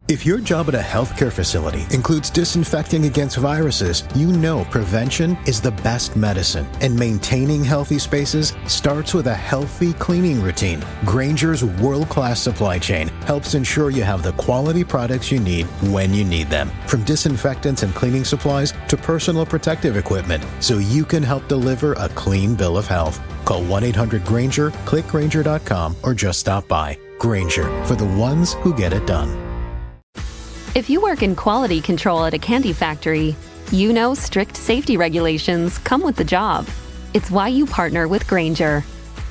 If your job at a healthcare facility includes disinfecting against viruses, you know prevention is the best medicine, and maintaining healthy spaces starts with a healthy cleaning routine. Grainger's world-class supply chain helps ensure you have the quality products you need when you need them, from disinfectants and cleaning supplies to personal protective equipment, so you can help deliver a clean bill of health. Call 1-800-GRAINGER, click Grainger.com, or just stop by. Grainger, for the ones who get it done. If you work in quality control at a candy factory, you know strict safety regulations come with the job. It's why you partner with Grainger.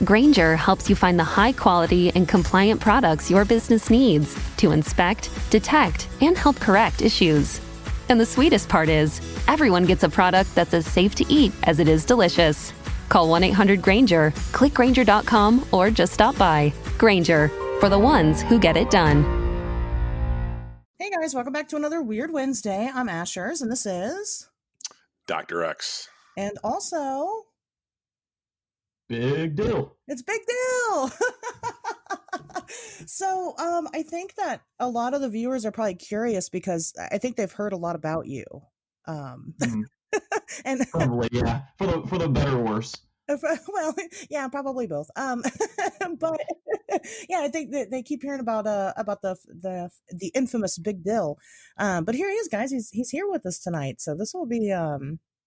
Grainger helps you find the high quality and compliant products your business needs to inspect, detect, and help correct issues. And the sweetest part is, everyone gets a product that's as safe to eat as it is delicious. Call 1-800-GRAINGER, click Grainger.com, or just stop by. Grainger, for the ones who get it done. Hey guys, welcome back to another Weird Wednesday. I'm Ashers, and this is Dr. X. And also Big Dill. It's Big Dill. So I think that a lot of the viewers are probably curious because I think they've heard a lot about you. And Probably, yeah. For the better or worse. Well, yeah, probably both. But yeah, I think that they keep hearing about the infamous Big Dill. But here he is, guys. He's here with us tonight, so this will be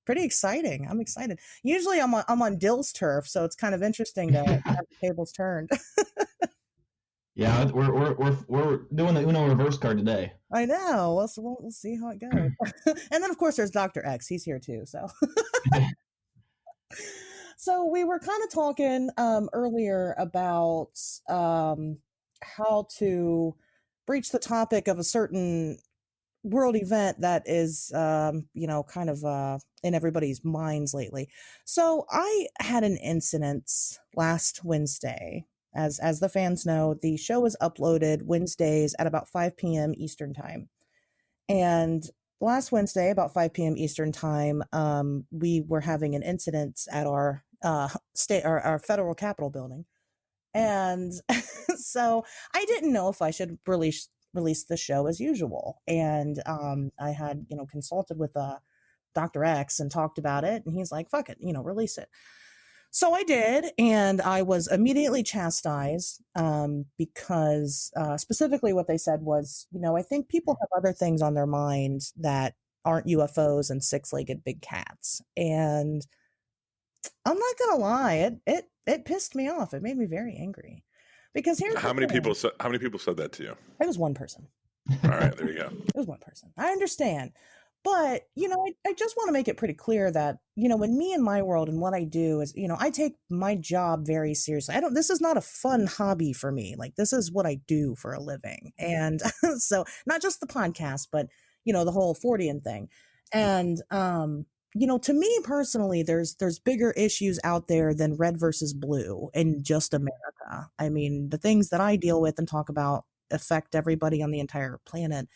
pretty exciting. I'm excited. Usually I'm on Dill's turf, so it's kind of interesting to have the tables turned. Yeah, we're doing the Uno reverse card today. I know. We'll see how it goes. And then of course there's Dr. X. He's here too. So. So we were kind of talking earlier about how to breach the topic of a certain world event that is, kind of in everybody's minds lately. So I had an incident last Wednesday. As the fans know, the show is uploaded Wednesdays at about 5 p.m. Eastern time. And last Wednesday, about 5 p.m. Eastern time, we were having an incident at our our federal Capitol building. And so I didn't know if I should release the show as usual. And I had, consulted with Dr. X and talked about it. And he's like, fuck it, release it. So I did, and I was immediately chastised because specifically what they said was, I think people have other things on their mind that aren't UFOs and six-legged big cats. And I'm not gonna lie, it pissed me off. It made me very angry because how many people said that to you? It was one person. All right, there you go. It was one person. I understand. But, I just want to make it pretty clear that, when me and my world and what I do is, I take my job very seriously. This is not a fun hobby for me. Like, this is what I do for a living. And so not just the podcast, but, the whole Fortean thing. And, to me personally, there's bigger issues out there than red versus blue in just America. I mean, the things that I deal with and talk about affect everybody on the entire planet.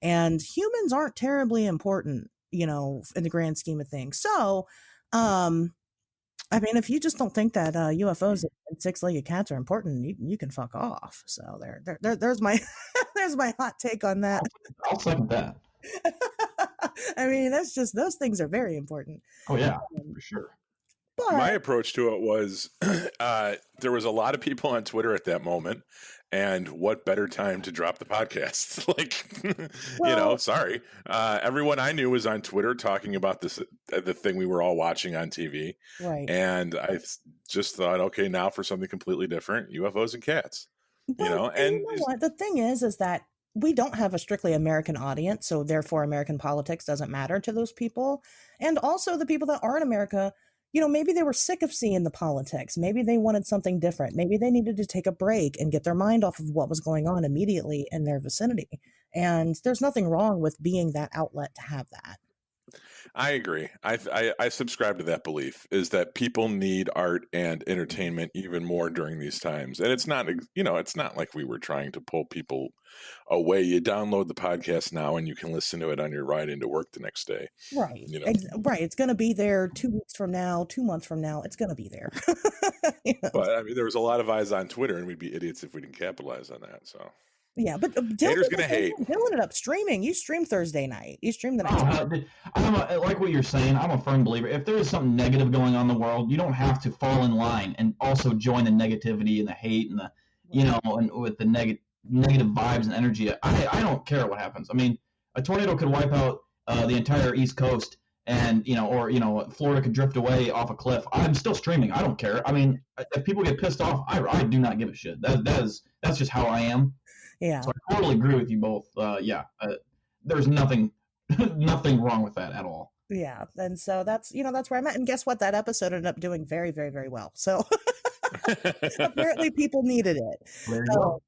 And humans aren't terribly important, in the grand scheme of things. So, if you just don't think that UFOs and six-legged cats are important, you can fuck off. So there's my there's my hot take on that. I'll second that. That's just, those things are very important. Oh yeah, for sure. But my approach to it was there was a lot of people on Twitter at that moment. And what better time to drop the podcast? Sorry. Everyone I knew was on Twitter talking about the thing we were all watching on TV. Right. And I just thought, okay, now for something completely different, UFOs and cats. But you know what? The thing is that we don't have a strictly American audience, so therefore American politics doesn't matter to those people. And also the people that are in America, maybe they were sick of seeing the politics. Maybe they wanted something different. Maybe they needed to take a break and get their mind off of what was going on immediately in their vicinity. And there's nothing wrong with being that outlet to have that. I agree. I subscribe to that belief, is that people need art and entertainment even more during these times. And it's not, it's not like we were trying to pull people away. You download the podcast now and you can listen to it on your ride into work the next day. Right. Right. It's going to be there 2 weeks from now, 2 months from now. It's going to be there. But there was a lot of eyes on Twitter, and we'd be idiots if we didn't capitalize on that. So. Yeah, but Dill Haters gonna hate. ended up streaming. You streamed Thursday night. You streamed the night. Like what you're saying, I'm a firm believer. If there is something negative going on in the world, you don't have to fall in line and also join the negativity and the hate and the, and with the negative vibes and energy. I don't care what happens. I mean, a tornado could wipe out the entire East Coast, and Florida could drift away off a cliff. I'm still streaming. I don't care. I mean, if people get pissed off, I do not give a shit. That's just how I am. Yeah. So I totally agree with you both. There's nothing wrong with that at all. Yeah. And so that's where I'm at. And guess what? That episode ended up doing very, very, very well. So apparently people needed it. Very well.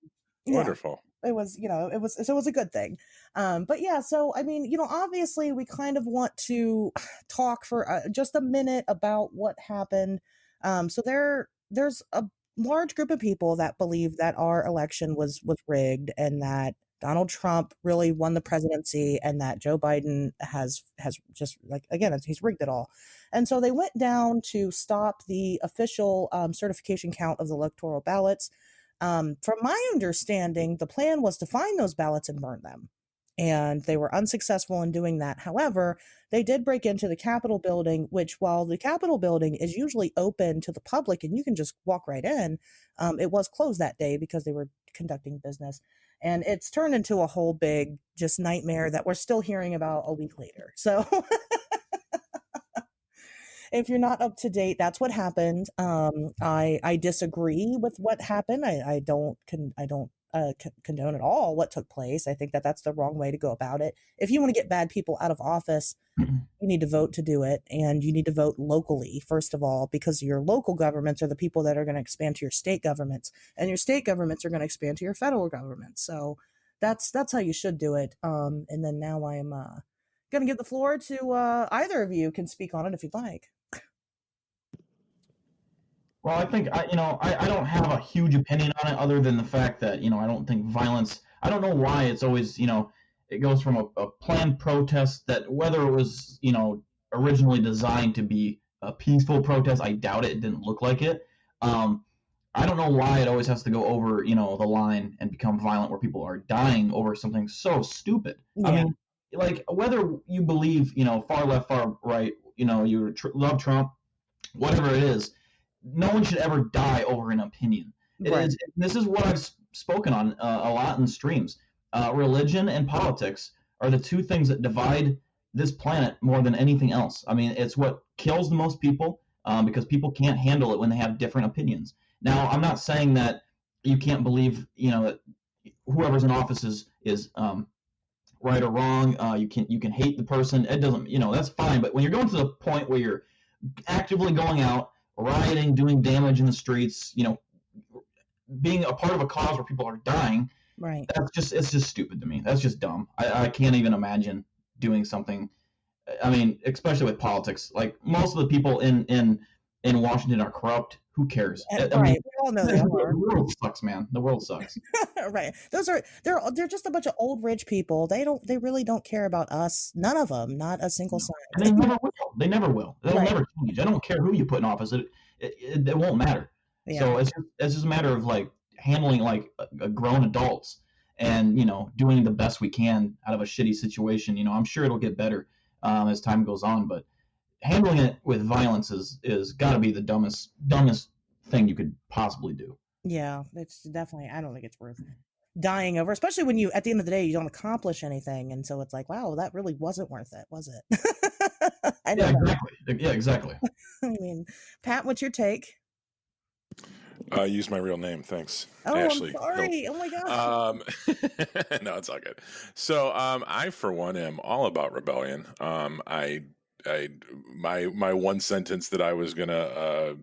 Wonderful. It was a good thing. But yeah, so, I mean, obviously we kind of want to talk for just a minute about what happened. So there's a large group of people that believe that our election was rigged and that Donald Trump really won the presidency and that Joe Biden has just, like, again, he's rigged it all. And so they went down to stop the official certification count of the electoral ballots. From my understanding, the plan was to find those ballots and burn them. And they were unsuccessful in doing that. However, they did break into the Capitol building, which, while the Capitol building is usually open to the public and you can just walk right in, it was closed that day because they were conducting business. And it's turned into a whole big just nightmare that we're still hearing about a week later. So if you're not up to date, that's what happened. I disagree with what happened. I don't condone at all what took place. I think that that's the wrong way to go about it. If you want to get bad people out of office, you need to vote to do it, and you need to vote locally first of all, because your local governments are the people that are going to expand to your state governments, and your state governments are going to expand to your federal government. So that's how you should do it. And then now I am going to give the floor to either of you can speak on it if you'd like. Well, I think I don't have a huge opinion on it other than the fact that, I don't think violence, I don't know why it's always, it goes from a planned protest that whether it was, originally designed to be a peaceful protest, I doubt it. It didn't look like it. I don't know why it always has to go over, the line and become violent where people are dying over something so stupid. Yeah. I mean, like, whether you believe, far left, far right, you love Trump, whatever it is, no one should ever die over an opinion. This is what I've spoken on a lot in streams. Religion and politics are the two things that divide this planet more than anything else. I mean, it's what kills the most people because people can't handle it when they have different opinions. Now, I'm not saying that you can't believe, that whoever's in office is right or wrong. You can hate the person. It doesn't, that's fine. But when you're going to the point where you're actively going out, rioting, doing damage in the streets, being a part of a cause where people are dying, right? It's just stupid to me. That's just dumb. I can't even imagine doing something. I mean, especially with politics. Like, most of the people in Washington are corrupt. Who cares? Right. I mean, we all know they are. The world sucks, man. The world sucks. Right. They're just a bunch of old rich people. They really don't care about us. None of them. Not a single sign. And they never will. They never will. They'll never change. I don't care who you put in office. It won't matter. Yeah. So it's just a matter of, like, handling, like, a grown adults and, doing the best we can out of a shitty situation. I'm sure it'll get better as time goes on, but handling it with violence is got to be the dumbest thing you could possibly do. Yeah, it's definitely, I don't think it's worth dying over, especially when you, at the end of the day, you don't accomplish anything. And so it's like, wow, that really wasn't worth it, was it? Yeah, exactly. I mean, Pat, what's your take? Use my real name. Thanks. Oh, Ashley. I'm sorry. Nope. Oh my gosh. No, it's all good. So, I, for one, am all about rebellion. My one sentence that I was gonna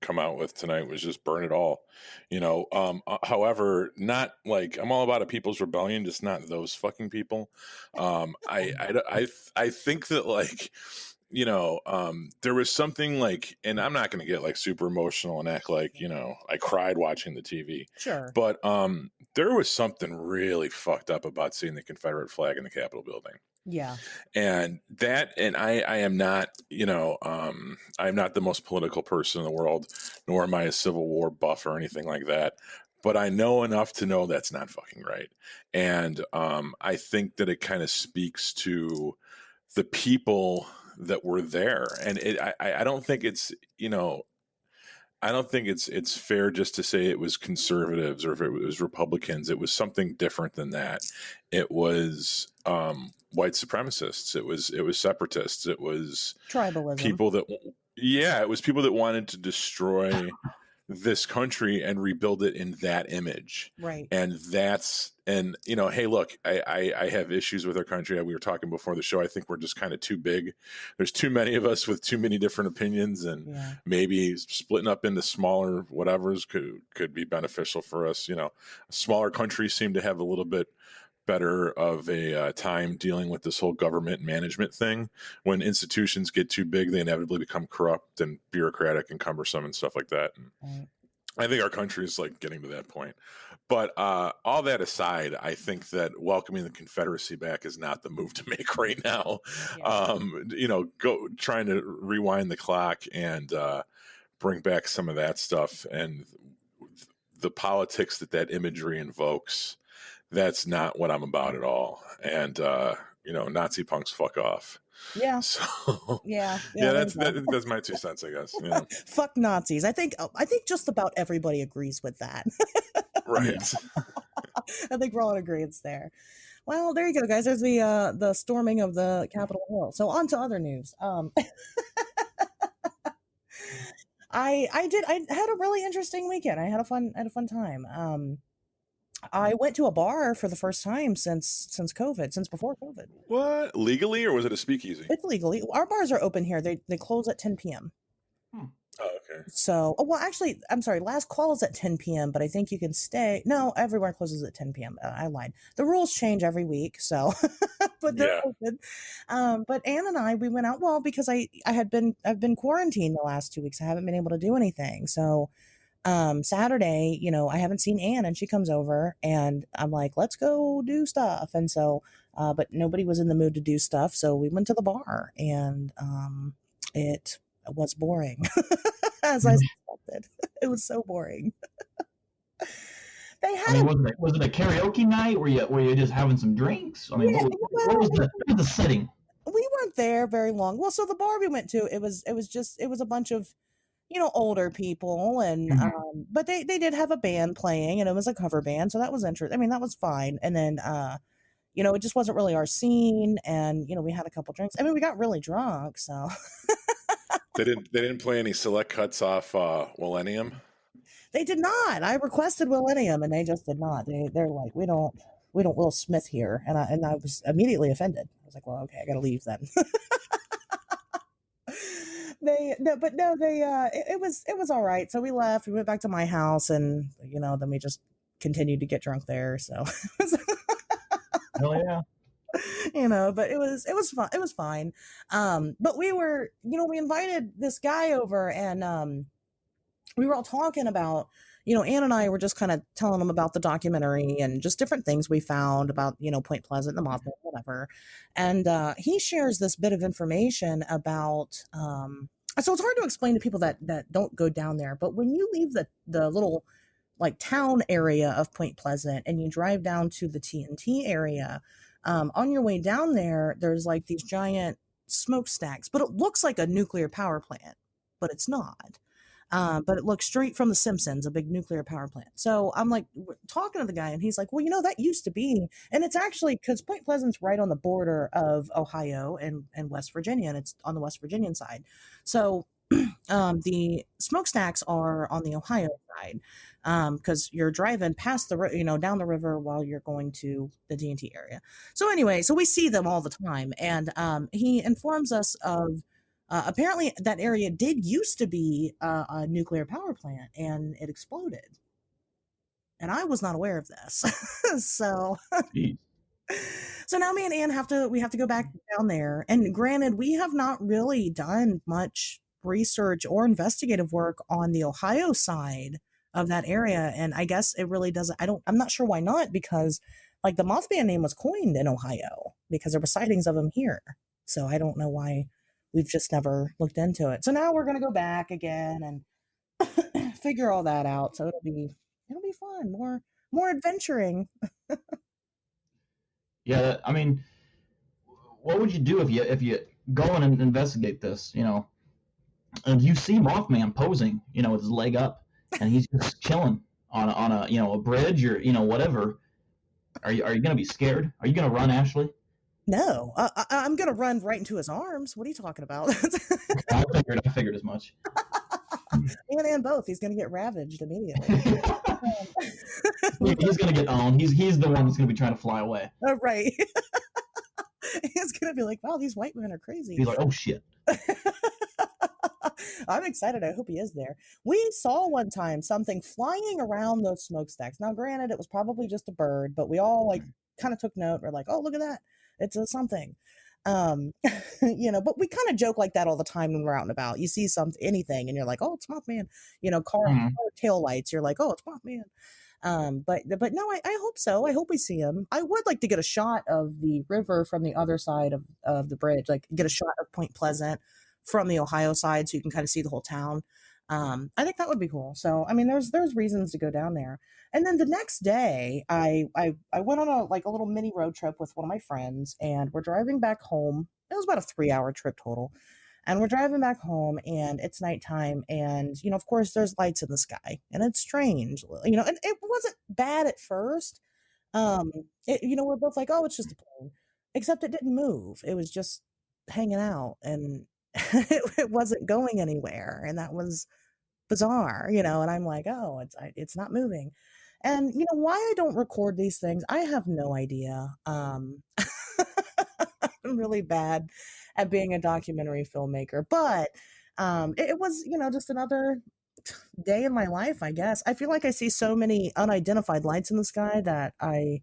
come out with tonight was just burn it all. However, not like I'm all about a people's rebellion, just not those fucking people. I think that, like, there was something, like, and I'm not going to get, like, super emotional and act like, I cried watching the TV. Sure. But there was something really fucked up about seeing the Confederate flag in the Capitol building. Yeah. And I am not, I am not the most political person in the world, nor am I a Civil War buff or anything like that. but I know enough to know that's not fucking right. And I think that it kind of speaks to the people that were there. And I don't think it's, I don't think it's fair just to say it was conservatives or if it was Republicans. It was something different than that. It was white supremacists. It was separatists. It was Tribalism. people that, yeah, it was people that wanted to destroy this country and rebuild it in that image. Right. And hey, look, I have issues with our country. We were talking before the show. I think we're just kind of too big. There's too many of us with too many different opinions, and maybe splitting up into smaller whatevers could be beneficial for us. Smaller countries seem to have a little bit better of a time dealing with this whole government management thing. When institutions get too big, they inevitably become corrupt and bureaucratic and cumbersome and stuff like that. And I think our country is like getting to that point. But all that aside, I think that welcoming the Confederacy back is not the move to make right now. Go trying to rewind the clock and bring back some of that stuff and the politics that imagery invokes. That's not what I'm about at all. And, Nazi punks fuck off. Yeah. So, yeah, that's my 2 cents, I guess. Yeah. Fuck Nazis. I think just about everybody agrees with that. Right. I think we're all in agreement there. Well, there you go, guys. There's the storming of the Capitol Hill. So on to other news. I had a really interesting weekend. I had a fun time. I went to a bar for the first time since COVID, since before COVID. What? Legally, or was it a speakeasy? It's legally. Our bars are open here. They close at 10 p.m. Oh, okay. So, well, actually, I'm sorry. Last call is at 10 p.m., but I think you can stay. No, everywhere closes at 10 p.m. I lied. The rules change every week, so but they're open. But Ann and I, we went out. Well, because I've been quarantined the last 2 weeks. I haven't been able to do anything. So Saturday, I haven't seen Ann, and she comes over, and I'm like, let's go do stuff. And so, but nobody was in the mood to do stuff, so we went to the bar, and it was boring, as I suspected. It was so boring. They had. Was it a karaoke night? Were you just having some drinks? I mean, what was the setting? We weren't there very long. Well, so the bar we went to, it was a bunch of older people, and but they did have a band playing, and it was a cover band, so that was interesting. I mean, that was fine. And then it just wasn't really our scene, and we had a couple drinks. I mean, we got really drunk, so They didn't play any select cuts off Millennium. They did not. I requested Millennium, and they just did not. They're like, we don't Will Smith here, and I was immediately offended. I was like, well, okay, I got to leave then. It was all right. So we left. We went back to my house, and then we just continued to get drunk there. So, hell yeah. But it was fun. It was fine. But we were, we invited this guy over, and we were all talking about, Ann and I were just kind of telling him about the documentary and just different things we found about, Point Pleasant, the Mothman, whatever. And he shares this bit of information about, so it's hard to explain to people that don't go down there. But when you leave the little like town area of Point Pleasant and you drive down to the TNT area, on your way down there, there's like these giant smokestacks, but it looks like a nuclear power plant, but it's not. But it looks straight from The Simpsons, a big nuclear power plant. So I'm like talking to the guy, and he's like, well, that used to be, and it's actually because Point Pleasant's right on the border of Ohio and West Virginia, and it's on the West Virginian side. So the smokestacks are on the Ohio side, because you're driving past down the river while you're going to the TNT area. So anyway, so we see them all the time, and he informs us of. Apparently, that area did used to be a nuclear power plant, and it exploded. And I was not aware of this. So now me and Ann have to go back down there. And granted, we have not really done much research or investigative work on the Ohio side of that area. And I guess it really doesn't. I'm not sure why not, because like the Mothman name was coined in Ohio because there were sightings of them here. So I don't know why. We've just never looked into it. So now we're going to go back again and figure all that out. So It'll be fun. More adventuring. Yeah, I mean, what would you do if you go in and investigate this, and you see Mothman posing, with his leg up, and he's just chilling on a a bridge or whatever? Are you gonna be scared? Are you gonna run, Ashley? No, I'm gonna run right into his arms. What are you talking about? I figured as much. And both. He's gonna get ravaged immediately. He's gonna get owned. He's the one that's gonna be trying to fly away. Oh, right. He's gonna be like, wow, these white men are crazy. He's like, oh shit. I'm excited. I hope he is there. We saw one time something flying around those smokestacks. Now, granted, it was probably just a bird, but we all kind of took note. We're like, oh, look at that. It's a something. But we kind of joke like that all the time when we're out and about. You see anything and you're like, oh, it's Mothman. Car tail lights. You're like, oh, it's Mothman. But no, I hope so. I hope we see him. I would like to get a shot of the river from the other side of the bridge, like get a shot of Point Pleasant from the Ohio side so you can kind of see the whole town. I think that would be cool. So, I mean, there's reasons to go down there. And then the next day I went on a little mini road trip with one of my friends, and we're driving back home. It was about a 3-hour trip total. And we're driving back home, and it's nighttime, and, of course there's lights in the sky, and it's strange, and it wasn't bad at first. We're both like, oh, it's just a plane, except it didn't move. It was just hanging out, and it wasn't going anywhere, and that was bizarre, and I'm like, oh, it's not moving. And why I don't record these things, I have no idea. I'm really bad at being a documentary filmmaker, but it was just another day in my life, I guess. I feel like I see so many unidentified lights in the sky that I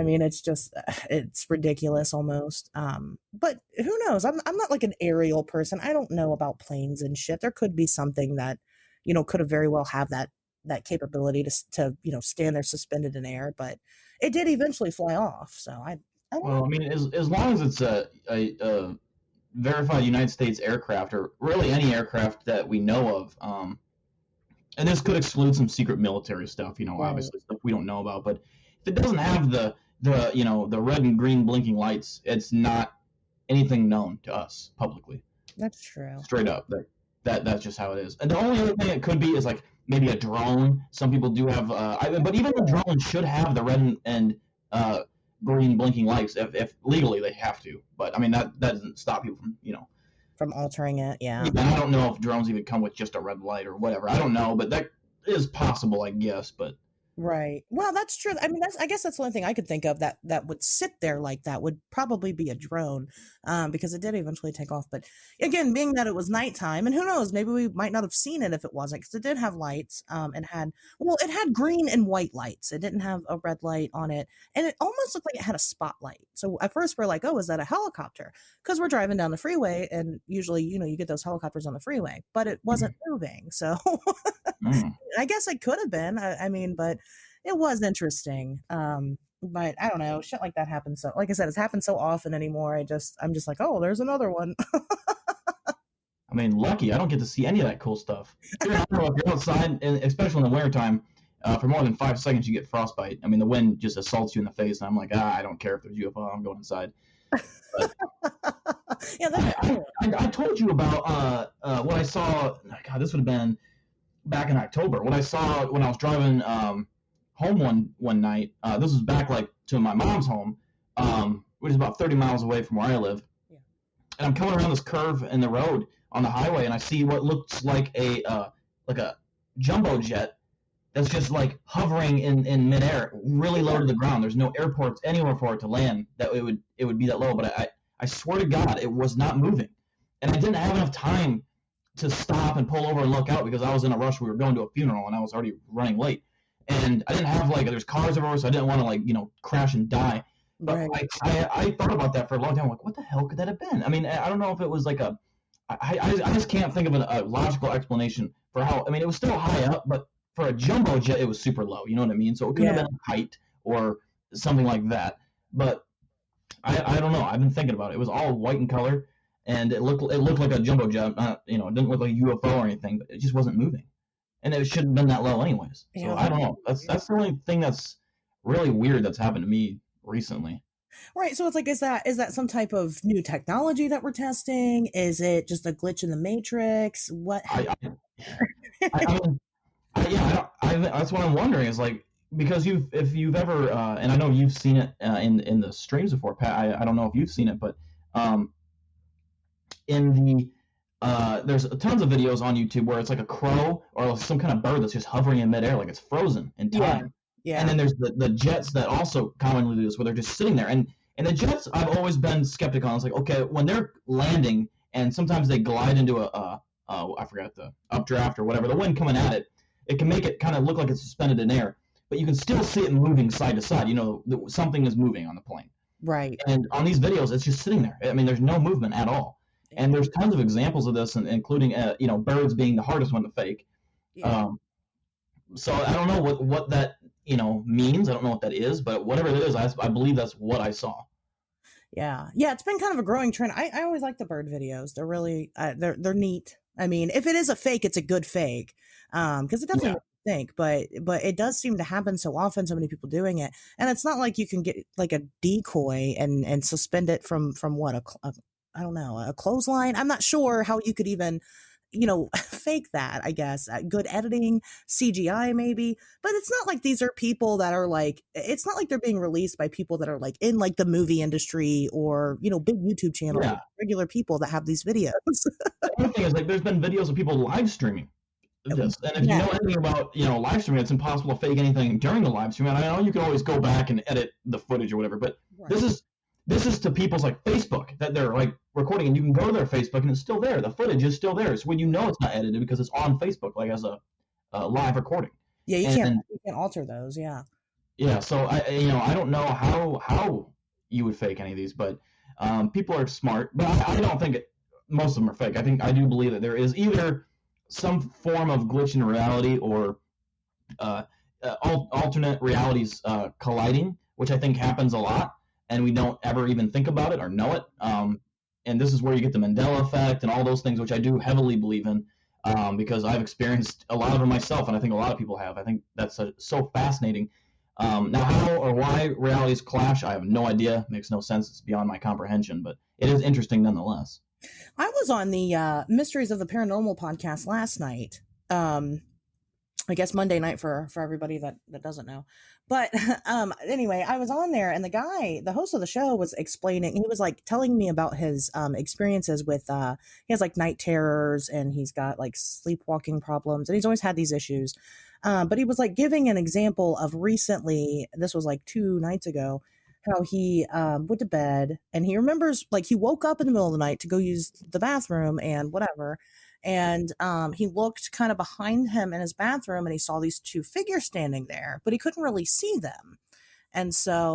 mean, it's ridiculous almost. But who knows? I'm not like an aerial person. I don't know about planes and shit. There could be something that, could have very well have that capability to stand there suspended in air, but it did eventually fly off. So I don't know. Well, I mean, as long as it's a verified United States aircraft, or really any aircraft that we know of, and this could exclude some secret military stuff, Right. obviously stuff we don't know about, but if it doesn't have the red and green blinking lights, it's not anything known to us publicly. That's true. Straight up, that's just how it is. And the only other thing it could be is like maybe a drone. Some people do have, but even the drone should have the red and green blinking lights if legally they have to. But I mean that doesn't stop people from altering it. Yeah. I don't know if drones even come with just a red light or whatever. I don't know, but that is possible, I guess. But Right. Well, that's true. I mean, I guess that's the only thing I could think of that would sit there like that would probably be a drone, because it did eventually take off. But again, being that it was nighttime, and who knows, maybe we might not have seen it if it wasn't, because it did have lights, and it had green and white lights. It didn't have a red light on it, and it almost looked like it had a spotlight. So at first we're like, oh, is that a helicopter? Because we're driving down the freeway, and usually, you get those helicopters on the freeway, but it wasn't moving. So I guess it could have been. I mean, but it was interesting. But I don't know, shit like that happens. So, like I said, it's happened so often anymore. I'm just like, oh, there's another one. I mean, lucky I don't get to see any of that cool stuff. If you're outside, and especially in the wintertime, for more than 5 seconds, you get frostbite. I mean, the wind just assaults you in the face, and I'm like, I don't care if there's UFO. I'm going inside. But Yeah, that's true. I told you about what I saw. God, this would have been back in October. What I saw when I was driving home one night. This was back to my mom's home, which is about 30 miles away from where I live. Yeah. And I'm coming around this curve in the road on the highway, and I see what looks like a jumbo jet that's just hovering in midair, really low to the ground. There's no airports anywhere for it to land that it would be that low. But I swear to God, it was not moving, and I didn't have enough time to stop and pull over and look out because I was in a rush. We were going to a funeral, and I was already running late. And I didn't have there's cars everywhere, so I didn't want to crash and die. But Right. I thought about that for a long time. I'm like, what the hell could that have been? I mean, I don't know if it was I just can't think of a logical explanation for how. I mean, it was still high up, but for a jumbo jet, it was super low. You know what I mean? So it could have been height or something like that. But I don't know. I've been thinking about it. It was all white in color, and it looked like a jumbo jet. It didn't look like a UFO or anything, but it just wasn't moving. and it shouldn't have been that low anyways. So Yeah. I don't know. That's the only thing that's really weird that's happened to me recently. Right. So it's like, is that some type of new technology that we're testing? Is it just a glitch in the matrix? What? I mean, that's what I'm wondering is like, because if you've ever and I know you've seen it in the streams before, Pat. I don't know if you've seen it, but in the there's tons of videos on YouTube where it's like a crow or some kind of bird that's just hovering in midair, like it's frozen in time. Yeah. And then there's the jets that also commonly do this, where they're just sitting there. And the jets, I've always been skeptical on. It's like, okay, when they're landing, and sometimes they glide into I forgot the updraft or whatever, the wind coming at it, it can make it kind of look like it's suspended in air, but you can still see it moving side to side. You know, something is moving on the plane. Right. And on these videos, it's just sitting there. I mean, there's no movement at all. And there's tons of examples of this, including birds being the hardest one to fake. Yeah. So I don't know what that means. I don't know what that is, but whatever it is, I believe that's what I saw. Yeah. It's been kind of a growing trend. I always like the bird videos. They're really they're neat. I mean, if it is a fake, it's a good fake, because it definitely makes you think. But it does seem to happen so often. So many people doing it, and it's not like you can get like a decoy and suspend it from what I don't know, a clothesline. I'm not sure how you could even fake that. I guess good editing, CGI maybe, but it's not like these are people that are like, it's not like they're being released by people that are like in like the movie industry or big YouTube channels, regular people that have these videos. The other thing is, like, there's been videos of people live streaming this, and if you know anything about live streaming, it's impossible to fake anything during the live stream. And I know you can always go back and edit the footage or whatever, but this is to people's like Facebook that they're like recording, and you can go to their Facebook and it's still there. The footage is still there. So when it's not edited because it's on Facebook, like as a live recording. Yeah, you can't alter those. Yeah. Yeah. So I don't know how you would fake any of these, but people are smart. But I don't think most of them are fake. I do believe that there is either some form of glitch in reality or alternate realities colliding, which I think happens a lot. And we don't ever even think about it or know it. And this is where you get the Mandela effect and all those things, which I do heavily believe in, because I've experienced a lot of them myself, and I think a lot of people have. I think that's so fascinating. Now, how or why realities clash, I have no idea. It makes no sense. It's beyond my comprehension, but it is interesting nonetheless. I was on the Mysteries of the Paranormal podcast last night. I guess Monday night for everybody that doesn't know. But anyway, I was on there, and the host of the show was explaining, he was like telling me about his experiences with he has like night terrors, and he's got like sleepwalking problems, and he's always had these issues. But he was like giving an example of recently, this was like 2 nights ago, how he went to bed, and he remembers like he woke up in the middle of the night to go use the bathroom and whatever. And he looked kind of behind him in his bathroom, and he saw these 2 figures standing there, but he couldn't really see them. And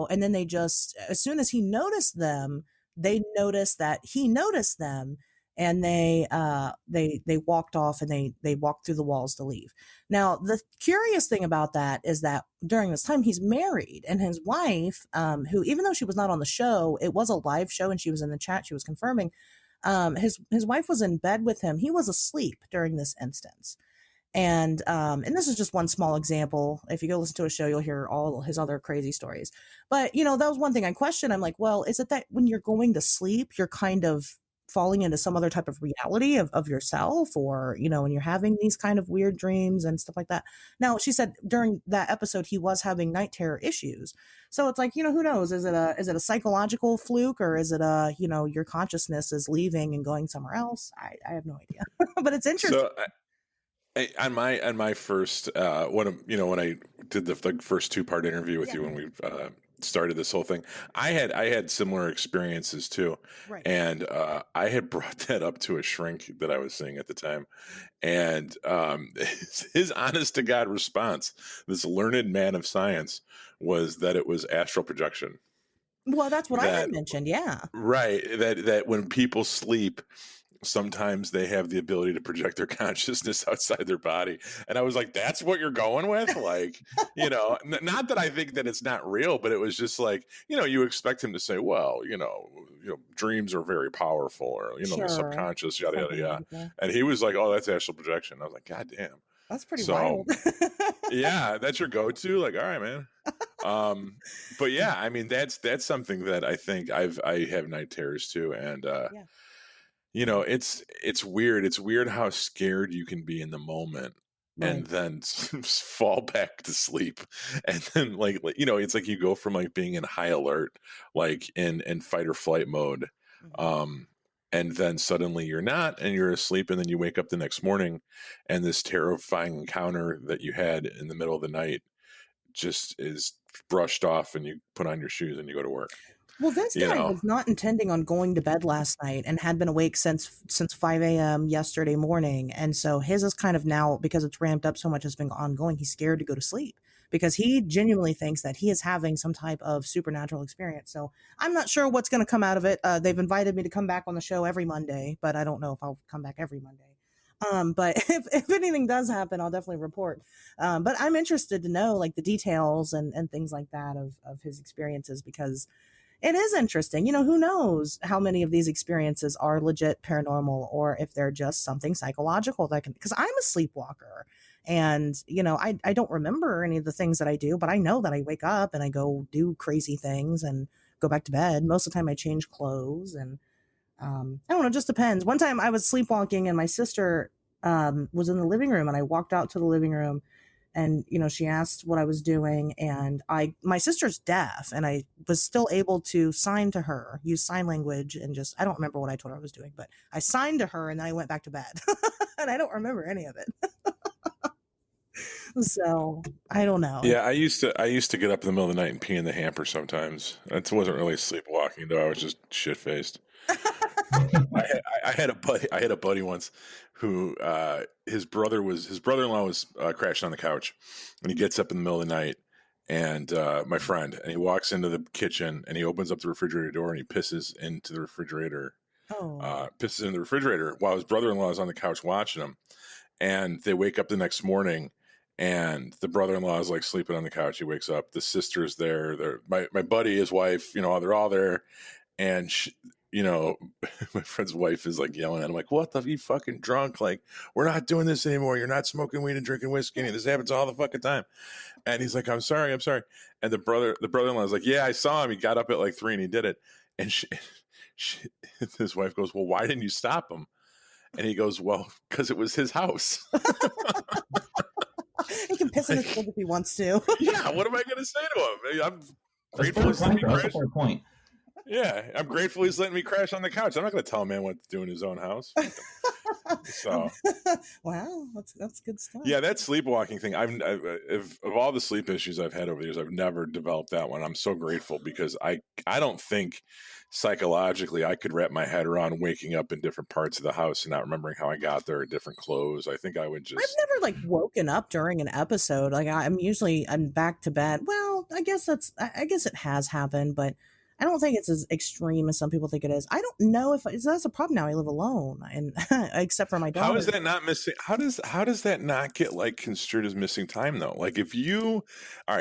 then they just, as soon as he noticed them, they noticed that he noticed them, and they walked off, and they walked through the walls to leave. Now, the curious thing about that is that during this time he's married, and his wife, who, even though she was not on the show, it was a live show, and she was in the chat, she was confirming, his wife was in bed with him. He was asleep during this instance. And this is just one small example. If you go listen to a show, you'll hear all his other crazy stories. But, that was one thing I questioned. I'm like, well, is it that when you're going to sleep, you're kind of falling into some other type of reality of yourself, or, when you're having these kind of weird dreams and stuff like that? Now, she said during that episode, he was having night terror issues. So it's like, who knows? Is it a psychological fluke, or is it your consciousness is leaving and going somewhere else? I have no idea, but it's interesting. So on my first, when I did the first 2-part interview with you when we started this whole thing, I had similar experiences too. Right. And I had brought that up to a shrink that I was seeing at the time, and his honest to God response, this learned man of science, was that it was astral projection. Well, that's what I had mentioned. Yeah. Right. That when people sleep, sometimes they have the ability to project their consciousness outside their body. And I was like, that's what you're going with? Like, not that I think that it's not real, but it was just like, you expect him to say, well, dreams are very powerful, or, Sure. the subconscious, yada, yada, yada. Like and he was like, oh, that's astral projection. I was like, God damn. That's pretty So, wild. yeah, that's your go-to. Like, all right, man. But yeah, I mean, that's something that I think I have night terrors too, and Yeah. you know, it's weird. It's weird how scared you can be in the moment. And Right. then fall back to sleep, and then like you know, it's like you go from like being in high alert, like in fight or flight mode, Mhm. and then suddenly you're not, and you're asleep, and then you wake up the next morning, and this terrifying encounter that you had in the middle of the night just is brushed off, and you put on your shoes and you go to work. Well, this You guy know, was not intending on going to bed last night and had been awake since 5 a.m. yesterday morning. And so his is kind of now, because it's ramped up so much, has been ongoing. He's scared to go to sleep because he genuinely thinks that he is having some type of supernatural experience. So I'm not sure what's going to come out of it. They've invited me to come back on the show every Monday, but I don't know if I'll come back every Monday. But if anything does happen, I'll definitely report. But I'm interested to know like the details and things like that of his experiences, because it is interesting. You know, who knows how many of these experiences are legit paranormal or if they're just something psychological that can, because I'm a sleepwalker and, you know, I don't remember any of the things that I do, but I know that I wake up and I go do crazy things and go back to bed. Most of the time I change clothes and, I don't know, it just depends. One time I was sleepwalking and my sister, was in the living room and I walked out to the living room and you know she asked what I was doing and my sister's deaf and I was still able to sign to her, use sign language, and just I don't remember what I told her I was doing, but I signed to her and then I went back to bed. And I don't remember any of it. So I don't know. yeah, I used to get up in the middle of the night and pee in the hamper sometimes. That wasn't really sleepwalking though. I was just shit faced. I had a buddy once who his brother-in-law was crashing on the couch, and he gets up in the middle of the night, and my friend, and he walks into the kitchen and he opens up the refrigerator door and he pisses into the refrigerator, Oh. pisses in the refrigerator while his brother-in-law is on the couch watching him, and they wake up the next morning. And the brother-in-law is like sleeping on the couch. He wakes up. The sister's there. My buddy, his wife, you know, they're all there. And she, you know, my friend's wife is like yelling at him, like, "What the? You fucking drunk? Like, we're not doing this anymore. You're not smoking weed and drinking whiskey. This happens all the fucking time." And he's like, "I'm sorry." And the brother-in-law is like, "Yeah, I saw him. He got up at like 3 and he did it." And his wife goes, "Well, why didn't you stop him?" And he goes, "Well, because it was his house." He can piss in his clothes if he wants to. Yeah, what am I going to say to him? I'm That's grateful he's letting me a crash. fair point. Yeah, I'm grateful he's letting me crash on the couch. I'm not going to tell a man what to do in his own house. So, Wow, that's good stuff. yeah, that sleepwalking thing. Of all the sleep issues I've had over the years, I've never developed that one. I'm so grateful because I don't think psychologically I could wrap my head around waking up in different parts of the house and not remembering how I got there, or different clothes. I think I would just. I've never like woken up during an episode. Like I'm back to bed. Well, I guess it has happened, but I don't think it's as extreme as some people think it is. I don't know if that's a problem now. I live alone, and except for my dog. How is that not missing? How does that not get like construed as missing time though? Like if you fall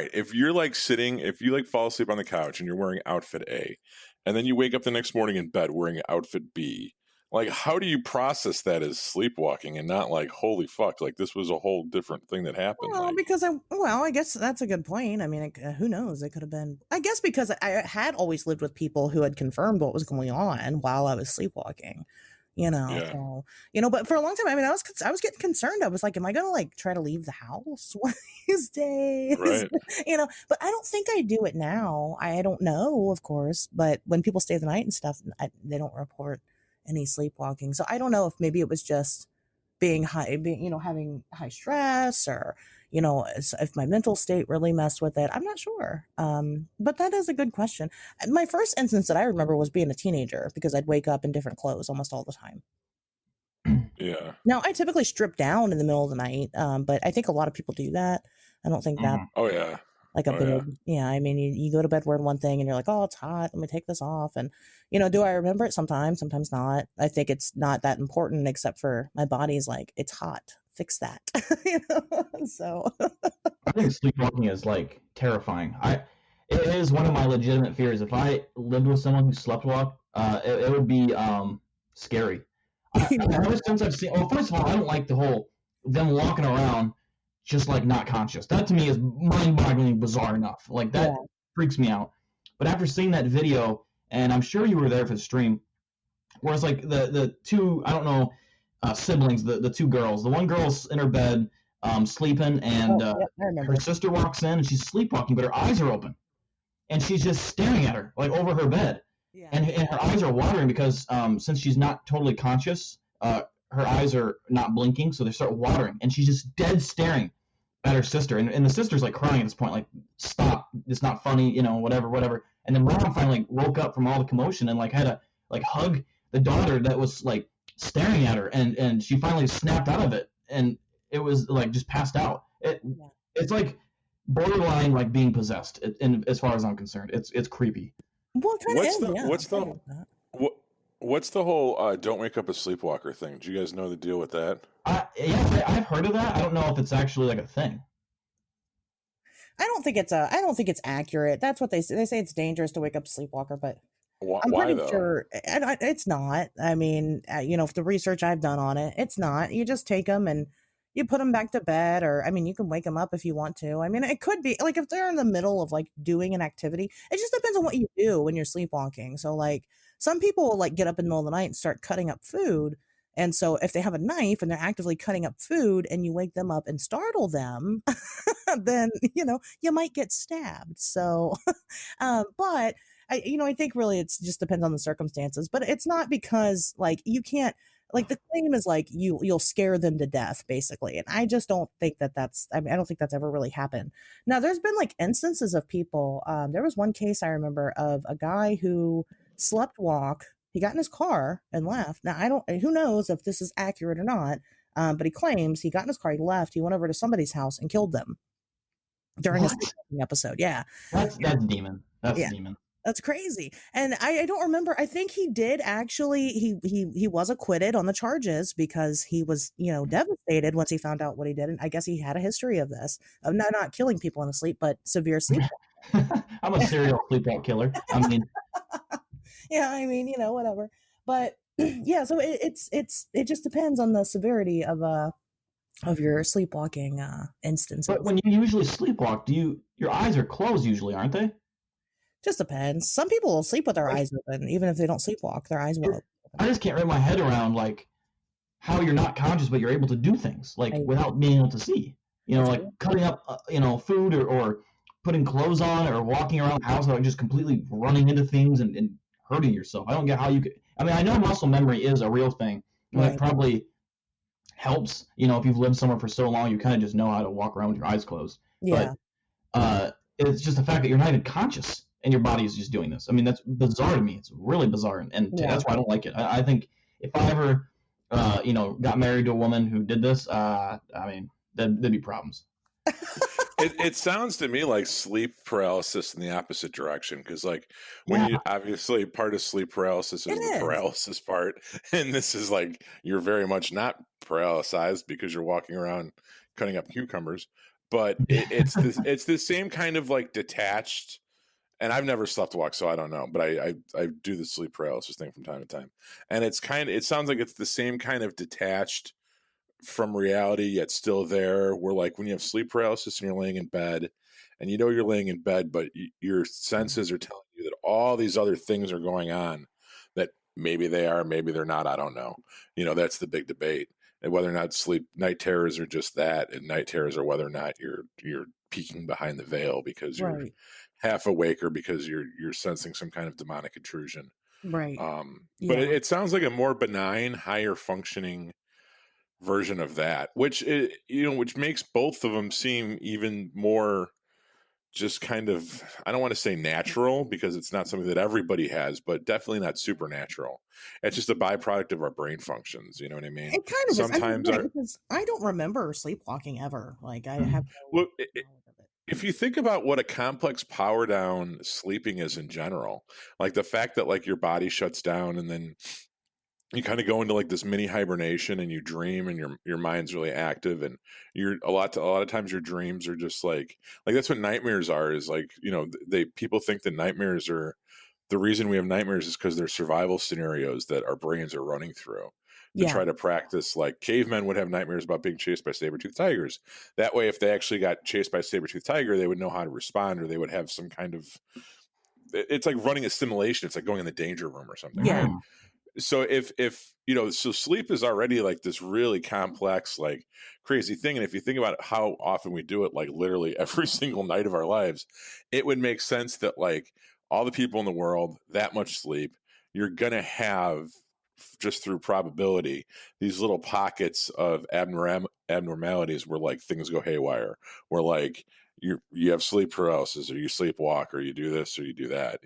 asleep on the couch and you're wearing outfit A, and then you wake up the next morning in bed wearing outfit B, like how do you process that as sleepwalking and not like holy fuck, like this was a whole different thing that happened? Well, like, because I guess that's a good point. I mean, who knows? It could have been. I guess because I had always lived with people who had confirmed what was going on while I was sleepwalking. You know, Yeah. so, you know, but for a long time, I mean, I was getting concerned. I was like, am I going to like try to leave the house one of these days? Right. You know, but I don't think I do it now. I don't know, of course, but when people stay the night and stuff, they don't report any sleepwalking. So I don't know if maybe it was just being, you know, having high stress, or, you know, if my mental state really messed with it. I'm not sure. But that is a good question. My first instance that I remember was being a teenager, because I'd wake up in different clothes almost all the time. Yeah. Now I typically strip down in the middle of the night, but I think a lot of people do that. I don't think that Oh yeah. like a big, yeah. I mean, you go to bed wearing one thing and you're like, oh, it's hot, let me take this off. And, you know, do I remember it? Sometimes not. I think it's not that important, except for my body's like, it's hot, fix that. You know? So I think sleepwalking is like terrifying. It is one of my legitimate fears. If I lived with someone who sleptwalked, it would be scary. Ever since I've seen, well, first of all, I don't like the whole them walking around just like not conscious. That to me is mind-boggling bizarre enough. Like that freaks me out. But after seeing that video, and I'm sure you were there for the stream, where it's like the two, I don't know, siblings, the two girls. The one girl's in her bed sleeping, and her sister walks in and she's sleepwalking, but her eyes are open. And she's just staring at her, like over her bed. Yeah. And her eyes are watering because since she's not totally conscious, her eyes are not blinking, so they start watering. And she's just dead staring at her sister. And the sister's like crying at this point, like, stop, it's not funny, you know, whatever. And then mom finally woke up from all the commotion and like had to like hug the daughter that was like staring at her. And she finally snapped out of it. And it was like just passed out. It's like borderline like being possessed, and as far as I'm concerned, it's creepy. Well, what's the whole don't wake up a sleepwalker thing? Do you guys know the deal with that? I've heard of that. I don't know if it's actually like a thing. I don't think it's accurate. That's what they say. They say it's dangerous to wake up a sleepwalker, but I'm why pretty though? sure it's not. I mean, the research I've done on it, it's not. You just take them and you put them back to bed, or, I mean, you can wake them up if you want to. I mean, it could be, like, if they're in the middle of, like, doing an activity, it just depends on what you do when you're sleepwalking. So, like, some people will, like, get up in the middle of the night and start cutting up food. And so if they have a knife and they're actively cutting up food and you wake them up and startle them, then, you might get stabbed. So, but I think really it just depends on the circumstances, but it's not because, like, you can't, like, the claim is like you'll scare them to death, basically. And I just don't think that's, I mean, I don't think that's ever really happened. Now, there's been like instances of people. There was one case I remember of a guy who slept walk. He got in his car and left. Now, who knows if this is accurate or not. But he claims he got in his car, he left, he went over to somebody's house and killed them during a sleepwalking episode. Yeah. That's demon. That's demon. That's crazy. And I don't remember. I think he did actually, he was acquitted on the charges because he was, devastated once he found out what he did. And I guess he had a history of this, of not killing people in his sleep, but severe sleep. I'm a serial sleepwalk killer. I mean, yeah, I mean, whatever. But yeah, so it just depends on the severity of your sleepwalking instances. But when you usually sleepwalk, your eyes are closed usually, aren't they? Just depends. Some people will sleep with their eyes open, even if they don't sleepwalk. Their eyes will open. I just can't wrap my head around like how you're not conscious, but you're able to do things like without being able to see. Like cutting up, food or putting clothes on or walking around the house, like just completely running into things and hurting yourself. I don't get how you could. I mean, I know muscle memory is a real thing, and it probably helps. If you've lived somewhere for so long, you kind of just know how to walk around with your eyes closed. Yeah. But it's just the fact that you're not even conscious. And your body is just doing this. I mean, that's bizarre to me. It's really bizarre, and that's why I don't like it. I think if I ever, got married to a woman who did this, I mean, there'd be problems. It sounds to me like sleep paralysis in the opposite direction, because like when you obviously part of sleep paralysis is the paralysis part, and this is like you're very much not paralyzed because you're walking around cutting up cucumbers, but it's the same kind of like detached. And I've never slept walk, so I don't know. But I do the sleep paralysis thing from time to time. And it sounds like it's the same kind of detached from reality, yet still there. Where like when you have sleep paralysis and you're laying in bed, and you're laying in bed, but your senses are telling you that all these other things are going on that maybe they are, maybe they're not. I don't know. That's the big debate. And whether or not night terrors are just that, and night terrors are whether or not you're peeking behind the veil because you're half awake or because you're sensing some kind of demonic intrusion. Right. But it sounds like a more benign, higher functioning version of that, which makes both of them seem even more just kind of, I don't want to say natural because it's not something that everybody has, but definitely not supernatural. It's just a byproduct of our brain functions. You know what I mean? It kind of sometimes is. Because I don't remember sleepwalking ever. Like I have. If you think about what a complex power down sleeping is in general, like the fact that like your body shuts down and then you kind of go into like this mini hibernation and you dream and your mind's really active, and you're a lot of times your dreams are just like that's what nightmares are, is like, people think that nightmares are the reason we have nightmares is because they're survival scenarios that our brains are running through. to Yeah. try to practice. Like cavemen would have nightmares about being chased by saber-toothed tigers. That way, if they actually got chased by a saber-toothed tiger, they would know how to respond, or they would have some kind of, it's like running a simulation. It's like going in the danger room or something, Yeah. right? So if so sleep is already like this really complex, like crazy thing. And if you think about how often we do it, like literally every single night of our lives, it would make sense that like all the people in the world, that much sleep, you're going to have, just through probability, these little pockets of abnormalities where like things go haywire, where like you have sleep paralysis, or you sleepwalk, or you do this or you do that,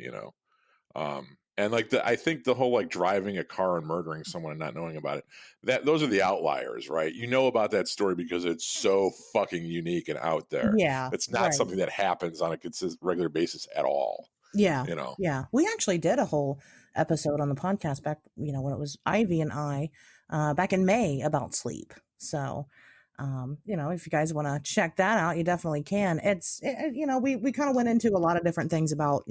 and like I think the whole like driving a car and murdering someone and not knowing about it, that those are the outliers, right? You know about that story because it's so fucking unique and out there. Yeah. It's not something that happens on a regular basis at all. Yeah. You know? Yeah. We actually did a whole episode on the podcast back, when it was Ivy and I, back in May about sleep. So, if you guys want to check that out, you definitely can. We kind of went into a lot of different things about,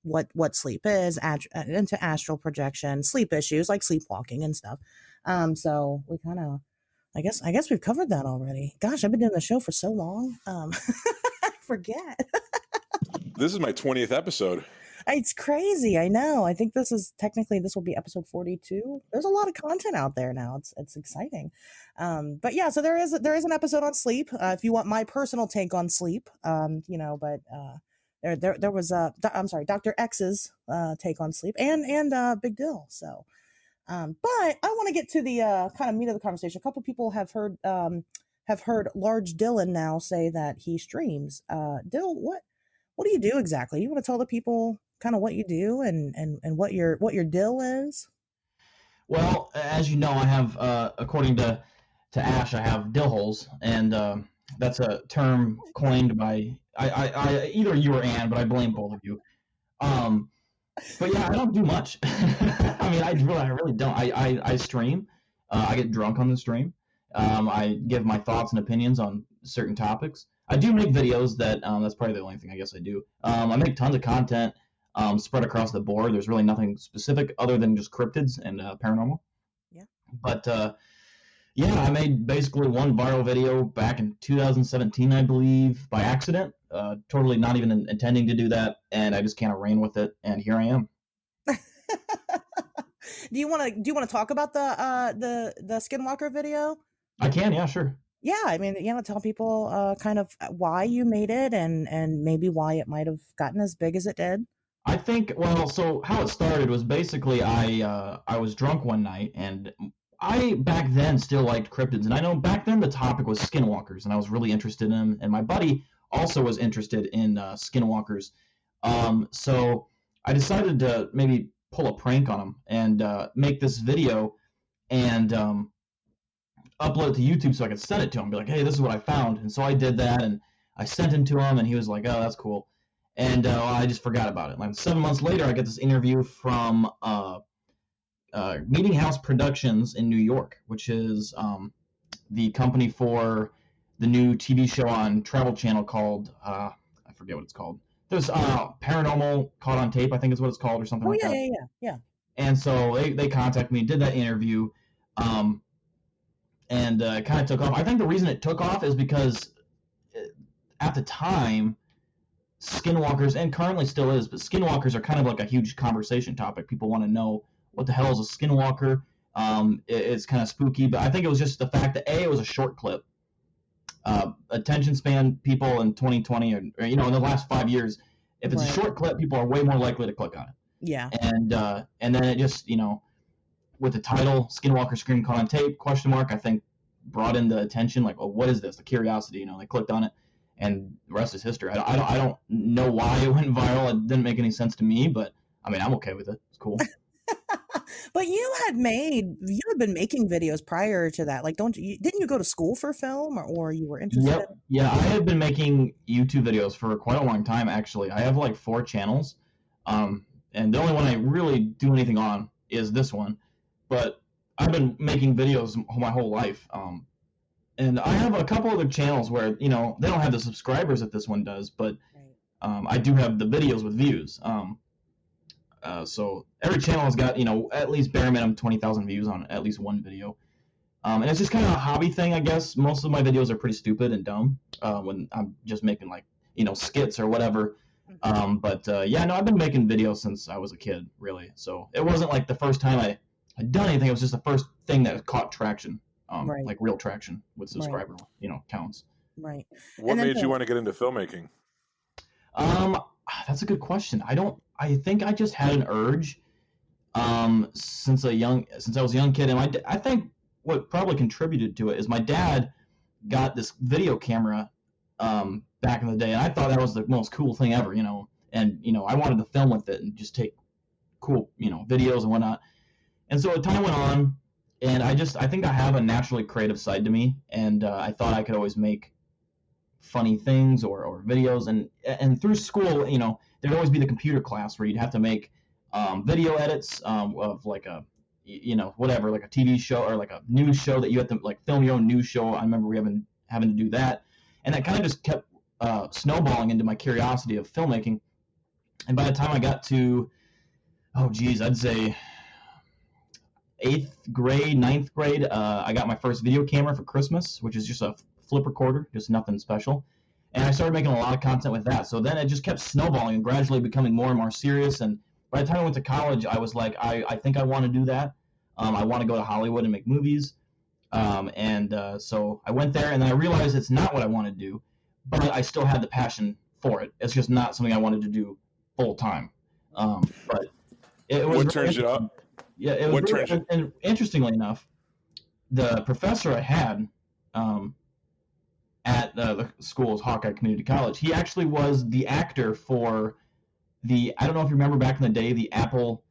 what sleep is, into astral projection, sleep issues like sleepwalking and stuff. So we kind of, I guess we've covered that already. Gosh, I've been doing the show for so long. I forget. This is my 20th episode. It's crazy. I know. I think this will be episode 42. There's a lot of content out there now. It's exciting. But yeah, so there is an episode on sleep. If you want my personal take on sleep, but there was Dr. X's take on sleep and Big Dill. So, but I want to get to the kind of meat of the conversation. A couple people have heard Large Dylan now say that he streams. Dill, what do you do exactly? You want to tell the people kind of what you do and what your Dill is? Well, as you know, I have, according to Ash, I have dill holes, and that's a term coined by I either you or Ann, but I blame both of you. But yeah, I don't do much. I mean, I really don't. I stream. I get drunk on the stream. I give my thoughts and opinions on certain topics. I do make videos that's probably the only thing I guess I do. I make tons of content spread across the board. There's really nothing specific other than just cryptids and paranormal. Yeah. But I made basically one viral video back in 2017, I believe, by accident. Totally not even intending to do that, and I just kind of ran with it, and here I am. Do you want to talk about the Skinwalker video? I can, yeah, sure. Yeah, I mean, tell people kind of why you made it and maybe why it might have gotten as big as it did. I think, so how it started was basically I was drunk one night, and I back then still liked cryptids, and I know back then the topic was skinwalkers, and I was really interested in them, and my buddy also was interested in skinwalkers. So I decided to maybe pull a prank on him and make this video and upload it to YouTube so I could send it to him, be like, hey, this is what I found. And so I did that, and I sent it to him, and he was like, oh, that's cool. And I just forgot about it. Like 7 months later, I get this interview from Meeting House Productions in New York, which is the company for the new TV show on Travel Channel called, I forget what it's called. There's Paranormal Caught on Tape, I think is what it's called, or something like that. Yeah. And so they contacted me, did that interview, and it kind of took off. I think the reason it took off is because at the time, skinwalkers, and currently still is, but skinwalkers are kind of like a huge conversation topic. People want to know what the hell is a skinwalker. It's kind of spooky, but I think it was just the fact that it was a short clip. Attention span people in 2020 or in the last 5 years, if it's a short clip, people are way more likely to click on it. Yeah. And then it just with the title "Skinwalker Scream Caught on Tape?" ? I think brought in the attention, like, oh, what is this? The curiosity, they clicked on it, and the rest is history. I don't know why it went viral. It didn't make any sense to me, but I mean, I'm okay with it. It's cool. But you had been making videos prior to that. Like, didn't you go to school for film or you were interested? Yep. Yeah, I had been making YouTube videos for quite a long time, actually. I have like 4 channels. And the only one I really do anything on is this one. But I've been making videos my whole life. And I have a couple other channels where, they don't have the subscribers that this one does, but I do have the videos with views. So every channel has got, at least bare minimum 20,000 views on at least one video. And it's just kind of a hobby thing, I guess. Most of my videos are pretty stupid and dumb when I'm just making like, skits or whatever. But I've been making videos since I was a kid, really. So it wasn't like the first time I had done anything. It was just the first thing that caught traction, Right. like real traction with subscriber, counts. Right. What made you want to get into filmmaking? That's a good question. I think I just had an urge since I was a young kid, and I think what probably contributed to it is my dad got this video camera back in the day, and I thought that was the most cool thing ever, and I wanted to film with it and just take cool, videos and whatnot. And so time went on, and I think I have a naturally creative side to me, and I thought I could always make funny things or videos, and through school, there'd always be the computer class where you'd have to make video edits of like a whatever, like a TV show or like a news show that you had to like film your own news show. I remember we having to do that, and that kind of just kept snowballing into my curiosity of filmmaking. And by the time I got to I'd say 8th grade, 9th grade, I got my first video camera for Christmas, which is just a flip recorder, just nothing special. And I started making a lot of content with that. So then it just kept snowballing and gradually becoming more and more serious. And by the time I went to college, I was like, I think I want to do that. I want to go to Hollywood and make movies. So I went there, and then I realized it's not what I want to do, but I still had the passion for it. It's just not something I wanted to do full time. But it was. What turns you up? Yeah, it was. And interestingly enough, the professor I had at the school's Hawkeye Community College, he actually was the actor for I don't know if you remember back in the day, the Apple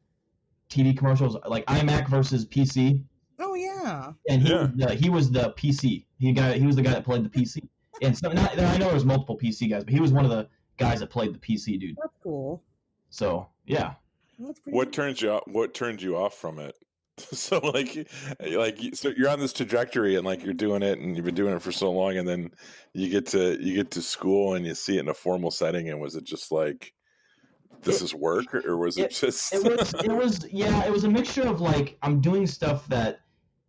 TV commercials, like iMac versus PC. Oh yeah. And he was the PC. He was the guy that played the PC. And so I know there's multiple PC guys, but he was one of the guys that played the PC dude. That's cool. So yeah. That's pretty What turned you off from it? So so you're on this trajectory and like you're doing it and you've been doing it for so long, and then you get to school and you see it in a formal setting, and was it just like this is work, or was it just it was a mixture of like I'm doing stuff that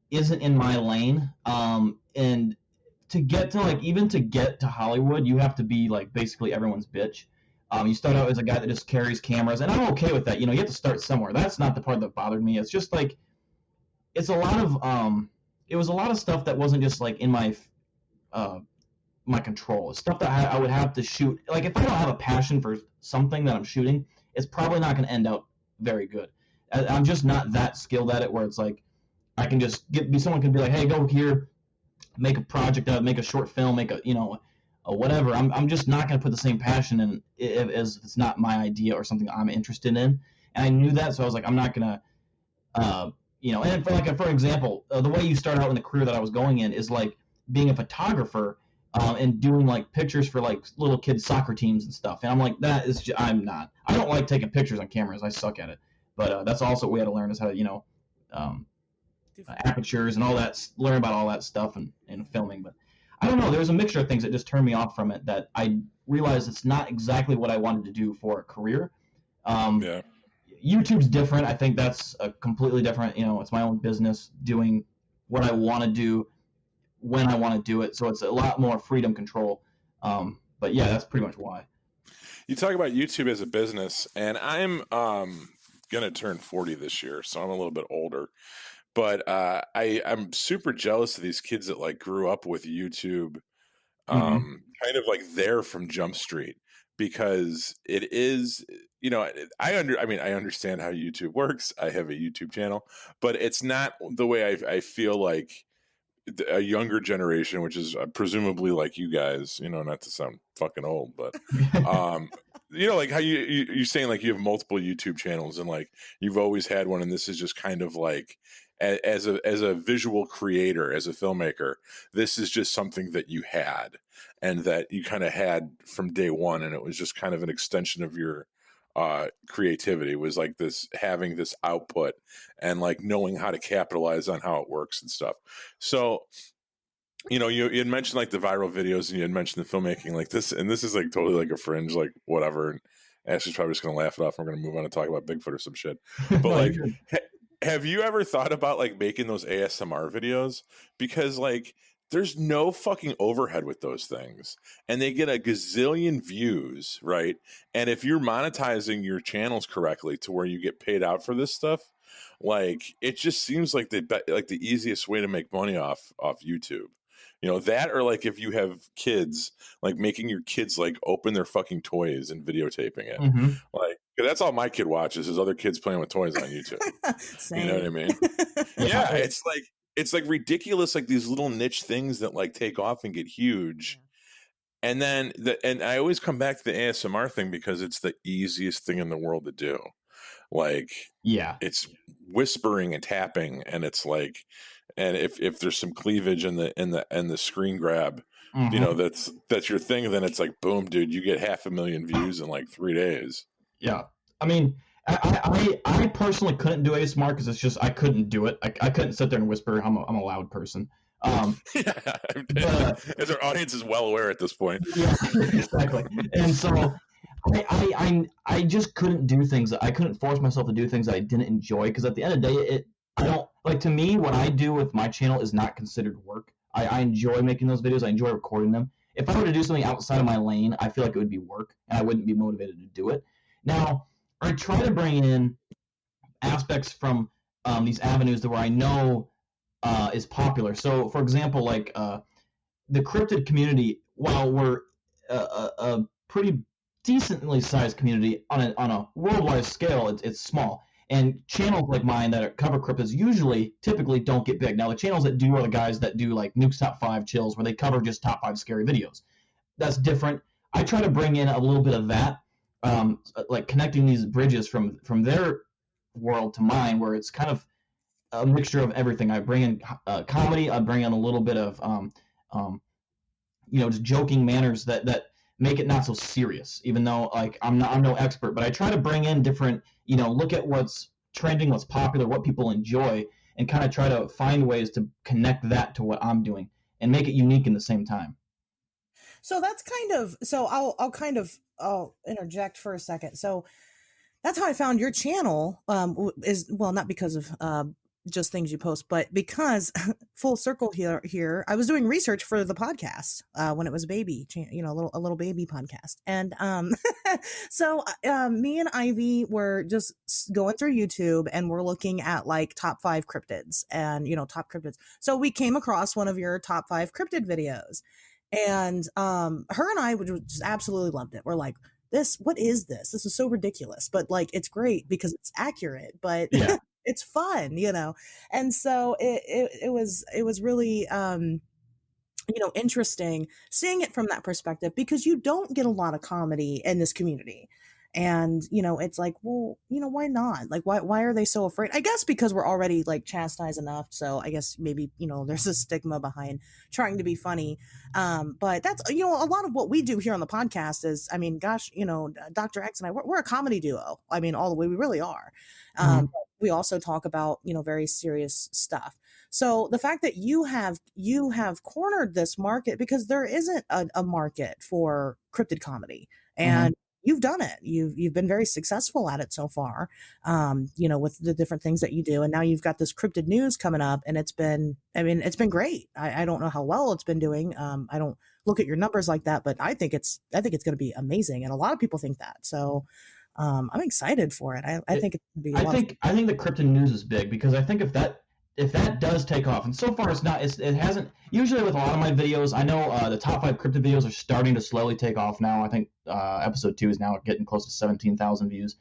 isn't in my lane, and to get to Hollywood, you have to be like basically everyone's bitch. You start out as a guy that just carries cameras, and I'm okay with that. You have to start somewhere. That's not the part that bothered me. It's just like it's a lot of it was a lot of stuff that wasn't just like in my my control. It's stuff that I would have to shoot. Like if I don't have a passion for something that I'm shooting, it's probably not going to end out very good. I'm just not that skilled at it where it's like I can just someone can be like, hey, go here, make a project out, make a short film, make a whatever. I'm just not going to put the same passion in as it's not my idea or something I'm interested in. And I knew that, so I was like, I'm not going to, and for example, the way you start out in the career that I was going in is like being a photographer and doing like pictures for like little kids soccer teams and stuff. And I'm like, I don't like taking pictures on cameras. I suck at it. But that's also what we had to learn is how to, apertures and all that, learn about all that stuff and filming. But I don't know. There was a mixture of things that just turned me off from it that I realized it's not exactly what I wanted to do for a career. YouTube's different. I think that's a completely different, it's my own business doing what I want to do when I want to do it. So it's a lot more freedom control. But yeah, that's pretty much why. You talk about YouTube as a business, and I'm going to turn 40 this year, so I'm a little bit older. But I'm super jealous of these kids that like grew up with YouTube, kind of like there from Jump Street, because it is, I understand how YouTube works. I have a YouTube channel, but it's not the way I feel like a younger generation, which is presumably like you guys, not to sound fucking old, but like how you're saying like you have multiple YouTube channels and like you've always had one, and this is just kind of like as a visual creator, as a filmmaker, this is just something that you had and that you kind of had from day one, and it was just kind of an extension of your creativity, was like this, having this output and like knowing how to capitalize on how it works and stuff. So you had mentioned like the viral videos, and you had mentioned the filmmaking like this, and this is like totally like a fringe, like whatever. Ashley's probably just going to laugh it off. We're going to move on and talk about Bigfoot or some shit. But No, like, you're good. have you ever thought about like making those ASMR videos? Because like, there's no fucking overhead with those things, and they get a gazillion views, right? And if you're monetizing your channels correctly to where you get paid out for this stuff, like it just seems like the easiest way to make money off YouTube. You know, that, or like if you have kids, like making your kids like open their fucking toys and videotaping it. Mm-hmm. Like, 'cause that's all my kid watches is other kids playing with toys on YouTube. You know what I mean? Yeah, it's like ridiculous, like these little niche things that like take off and get huge. And then and I always come back to the ASMR thing because it's the easiest thing in the world to do. Like, Yeah. it's whispering and tapping, and it's like, and if there's some cleavage in the screen grab, Mhm. you know, that's your thing, then it's like, boom, dude, you get 500,000 views in like 3 days. Yeah. I mean, I personally couldn't do ASMR because it's just I couldn't do it. I couldn't sit there and whisper. I'm a loud person. Yeah, as our audience is well aware at this point. Yeah, exactly. And so I just couldn't do things. I couldn't force myself to do things that I didn't enjoy, because at the end of the day, I don't like, to me, what I do with my channel is not considered work. I enjoy making those videos. I enjoy recording them. If I were to do something outside of my lane, I feel like it would be work, and I wouldn't be motivated to do it. Now, I try to bring in aspects from these avenues that where I know is popular. So, for example, like the cryptid community, while we're a pretty decently sized community on a worldwide scale, it's small. And channels like mine that cover cryptids typically don't get big. Now, the channels that do are the guys that do like Nuke's Top 5 Chills, where they cover just top 5 scary videos. That's different. I try to bring in a little bit of that, like connecting these bridges from their world to mine, where it's kind of a mixture of everything. I bring in comedy. I bring in a little bit of just joking manners that make it not so serious. Even though like I'm no expert, but I try to bring in different, look at what's trending, what's popular, what people enjoy, and kind of try to find ways to connect that to what I'm doing and make it unique in the same time. So that's I'll interject for a second. So that's how I found your channel, not because of just things you post, but because full circle here, I was doing research for the podcast when it was a baby, a little baby podcast. And so me and Ivy were just going through YouTube, and we're looking at like top 5 cryptids and, top cryptids. So we came across one of your top 5 cryptid videos, and her and I just absolutely loved it. We're like, what is this? This is so ridiculous, but like, it's great because it's accurate, but yeah. It's fun, and so it was really interesting seeing it from that perspective, because you don't get a lot of comedy in this community. And, it's like, well, why not? Like, why are they so afraid? I guess because we're already like chastised enough. So I guess maybe, there's a stigma behind trying to be funny. But that's, a lot of what we do here on the podcast is, I mean, gosh, Dr. X and I, we're a comedy duo. I mean, all the way, we really are. But we also talk about, very serious stuff. So the fact that you have cornered this market, because there isn't a market for cryptid comedy, and you've done it. You've been very successful at it so far, with the different things that you do. And now you've got this cryptid news coming up, and it's been great. I don't know how well it's been doing. I don't look at your numbers like that, but I think it's going to be amazing. And a lot of people think that. So I'm excited for it. I think it's going to be I think the cryptid news is big, because I think if that does take off, and so far it hasn't. Usually with a lot of my videos, I know the top 5 cryptid videos are starting to slowly take off now. I think episode 2 is now getting close to 17,000 views.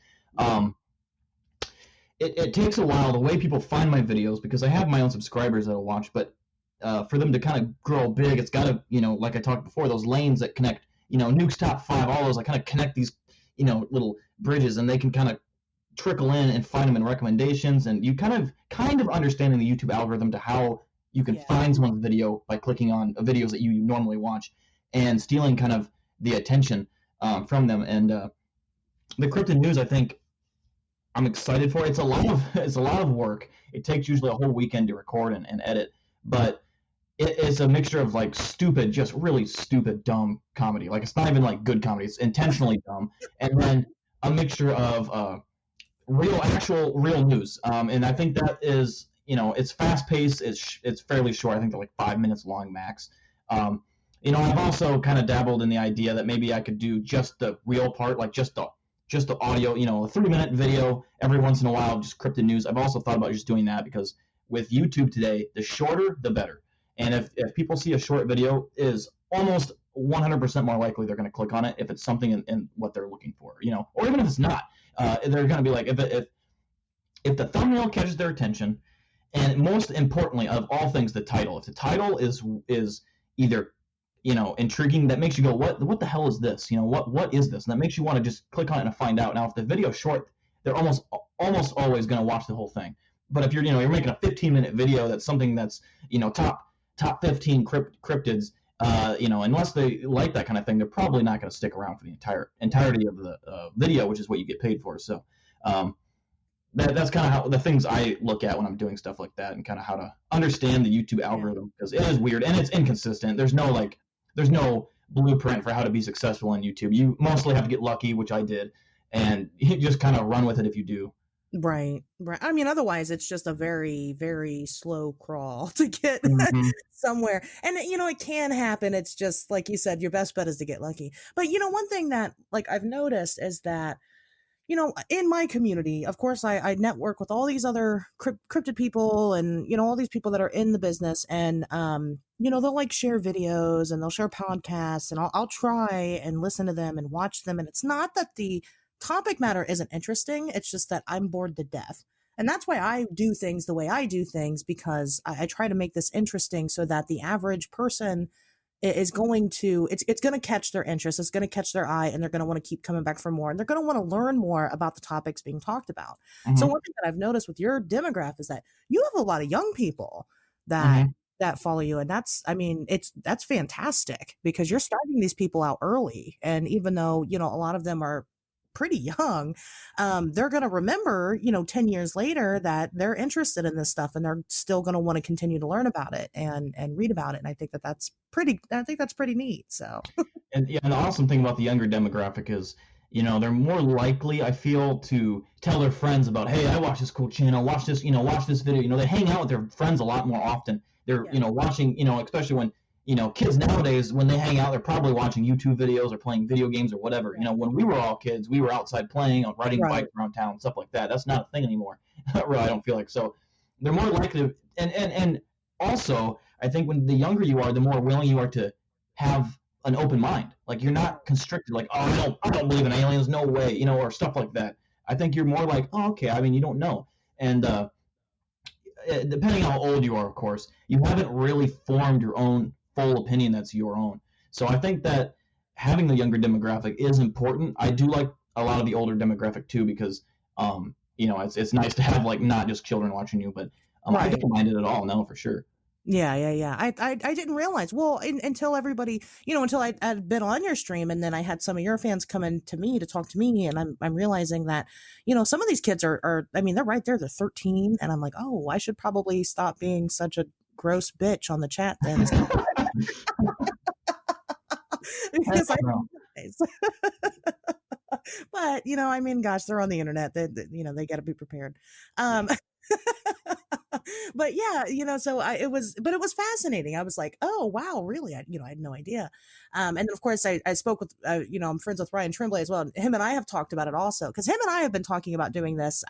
It takes a while, the way people find my videos, because I have my own subscribers that'll watch, but for them to kind of grow big, it's got to, like I talked before, those lanes that connect, Nuke's Top 5, all those, I kind of connect these, little bridges, and they can kind of trickle in and find them in recommendations, and you kind of understanding the YouTube algorithm to how you can find someone's video by clicking on videos that you normally watch, and stealing kind of the attention from them. And the cryptid news, I think I'm excited for. It's a lot of work. It takes usually a whole weekend to record and edit, but it's a mixture of like stupid, just really stupid, dumb comedy. Like, it's not even like good comedy. It's intentionally dumb. And then a mixture of real news. And I think that is, it's fast paced. It's fairly short. I think they're like 5 minutes long max. I've also kind of dabbled in the idea that maybe I could do just the real part, like just the audio, a 3-minute video every once in a while, just cryptid news. I've also thought about just doing that because with YouTube today, the shorter, the better. And if people see a short video, is almost 100% more likely they're going to click on it if it's something in what they're looking for, or even if it's not. They're going to be like, if the thumbnail catches their attention, and most importantly of all things, the title. If the title is either intriguing, that makes you go, what the hell is this? What is this? And that makes you want to just click on it and find out. Now, if the video's short, they're almost always going to watch the whole thing. But if you're you're making a 15-minute video that's something that's top 15 cryptids, unless they like that kind of thing, they're probably not going to stick around for the entirety of the video, which is what you get paid for. So that's kind of how the things I look at when I'm doing stuff like that, and kind of how to understand the YouTube algorithm, because it is weird and it's inconsistent. There's no blueprint for how to be successful on YouTube. You mostly have to get lucky, which I did, and you just kind of run with it if you do. Right. I mean, otherwise it's just a very, very slow crawl to get somewhere. And, it can happen. It's just like you said, your best bet is to get lucky. But, one thing that like I've noticed is that, in my community, of course, I network with all these other cryptid people and, all these people that are in the business, and, they'll like share videos and they'll share podcasts, and I'll try and listen to them and watch them. And it's not that the topic matter isn't interesting. It's just that I'm bored to death. And that's why I do things the way I do things, because I try to make this interesting so that the average person is going to, it's going to catch their interest. It's going to catch their eye, and they're going to want to keep coming back for more. And they're going to want to learn more about the topics being talked about. So one thing that I've noticed with your demographic is that you have a lot of young people that follow you. And that's fantastic, because you're starting these people out early. And even though, a lot of them are pretty young, they're going to remember, 10 years later that they're interested in this stuff, and they're still going to want to continue to learn about it and read about it. And I think that's pretty neat. So, and the awesome thing about the younger demographic is, they're more likely, I feel, to tell their friends about, hey, I watch this cool channel, watch this video. They hang out with their friends a lot more often. They're, watching, especially when, kids nowadays, when they hang out, they're probably watching YouTube videos or playing video games or whatever. When we were all kids, we were outside playing, riding bikes around town, stuff like that. That's not a thing anymore. Really, I don't feel like. So they're more likely to, and also, I think when the younger you are, the more willing you are to have an open mind. Like, you're not constricted, like, oh, I don't believe in aliens, no way, or stuff like that. I think you're more like, oh, okay, I mean, you don't know. And depending on how old you are, of course, you haven't really formed your own full opinion that's your own. So I think that having the younger demographic is important. I do like a lot of the older demographic too, because it's nice to have, like, not just children watching you, but I don't mind it at all. No, for sure. Yeah. I didn't realize, until everybody, until I'd been on your stream, and then I had some of your fans come in to me to talk to me, and I'm realizing that, some of these kids are, I mean, they're right there, they're 13, and I'm like, oh, I should probably stop being such a gross bitch on the chat then. Because but I mean, gosh, they're on the internet. They got to be prepared. But yeah, so it was fascinating. I was like, oh wow, really? I had no idea. And then of course I spoke with, I'm friends with Ryan Tremblay as well. Him and I have talked about it also, because him and I have been talking about doing this,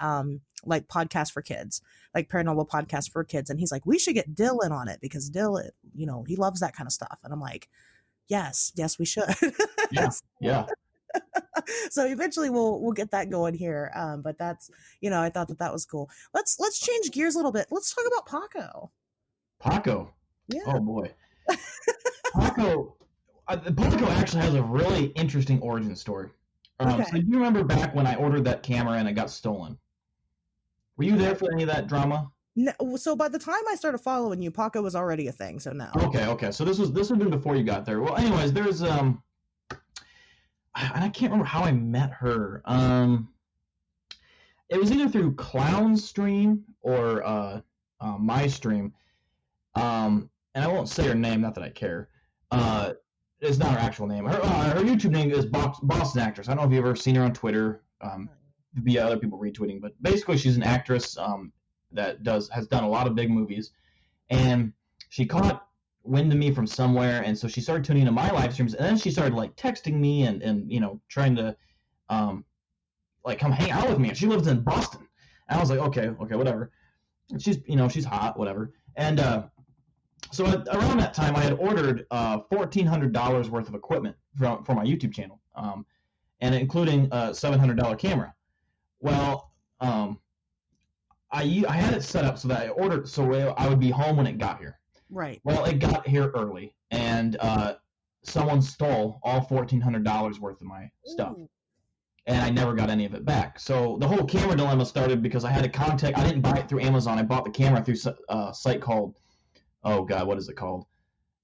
like podcast for kids, like paranormal podcast for kids. And he's like, we should get Dill in on it, because Dill, he loves that kind of stuff. And I'm like, yes, we should. Yeah. So eventually we'll get that going here. But that's, I thought that was cool. Let's change gears a little bit. Let's talk about Paco. Paco. Yeah. Oh boy. Paco actually has a really interesting origin story. Okay. So do you remember back when I ordered that camera and it got stolen? Were you there for any of that drama? No, so by the time I started following you, Paco was already a thing. So no. Okay. So this would have been before you got there. Well, anyways, there's and I can't remember how I met her. It was either through Clown's stream or my stream. And I won't say her name, not that I care. It's not her actual name. Her YouTube name is Boston Actress. I don't know if you've ever seen her on Twitter. via other people retweeting. But basically, she's an actress that has done a lot of big movies, and she caught wind of me from somewhere, and so she started tuning into my live streams, and then she started like texting me and trying to like come hang out with me. And she lives in Boston, and I was like, okay, whatever. And she's hot, whatever. And so around that time, I had ordered $1,400 worth of equipment for my YouTube channel, and including a $700 camera. Well, I had it set up so that I ordered so I would be home when it got here. Right. Well, it got here early, and someone stole all $1,400 worth of my stuff. Ooh. And I never got any of it back. So the whole camera dilemma started because I had to contact. I didn't buy it through Amazon. I bought the camera through a site called, oh God, what is it called?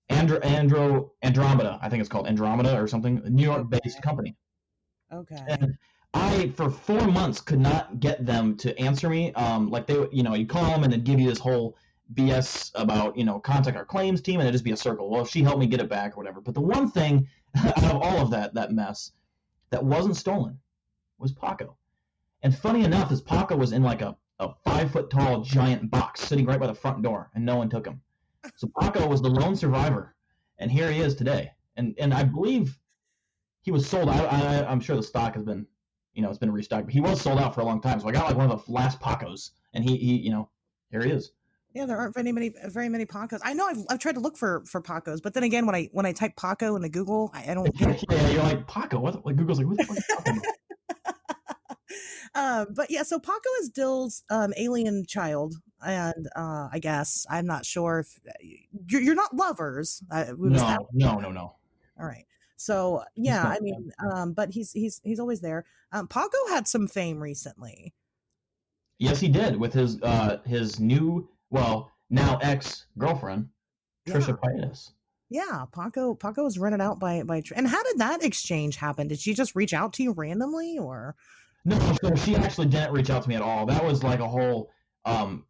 Andromeda. I think it's called Andromeda or something. A New York-based company. Okay. And I, for 4 months, could not get them to answer me. Like they, you call them and they'd give you this whole BS about, contact our claims team, and it'd just be a circle. Well, she helped me get it back or whatever. But the one thing out of all of that mess that wasn't stolen was Paco. And funny enough, this Paco was in like a 5-foot-tall giant box sitting right by the front door, and no one took him. So Paco was the lone survivor, and here he is today. And I believe he was sold out. I'm sure the stock has been, it's been restocked, but he was sold out for a long time. So I got like one of the last Pacos, and he here he is. Yeah, there aren't very many Pacos. I know I've tried to look for Pacos, but then again, when I type Paco into Google, I don't get it. Yeah, you're like, Paco, what? Like Google's like, what the fuck are you talking about? But yeah, so Paco is Dill's alien child, and I guess I'm not sure if you're not lovers. No. All right. So yeah, I mean, but he's always there. Paco had some fame recently. Yes, he did with his new, now ex-girlfriend, Trisha Paytas. Yeah, Paco was rented out by and how did that exchange happen? Did she just reach out to you randomly, or? No, so she actually didn't reach out to me at all. That was like a whole.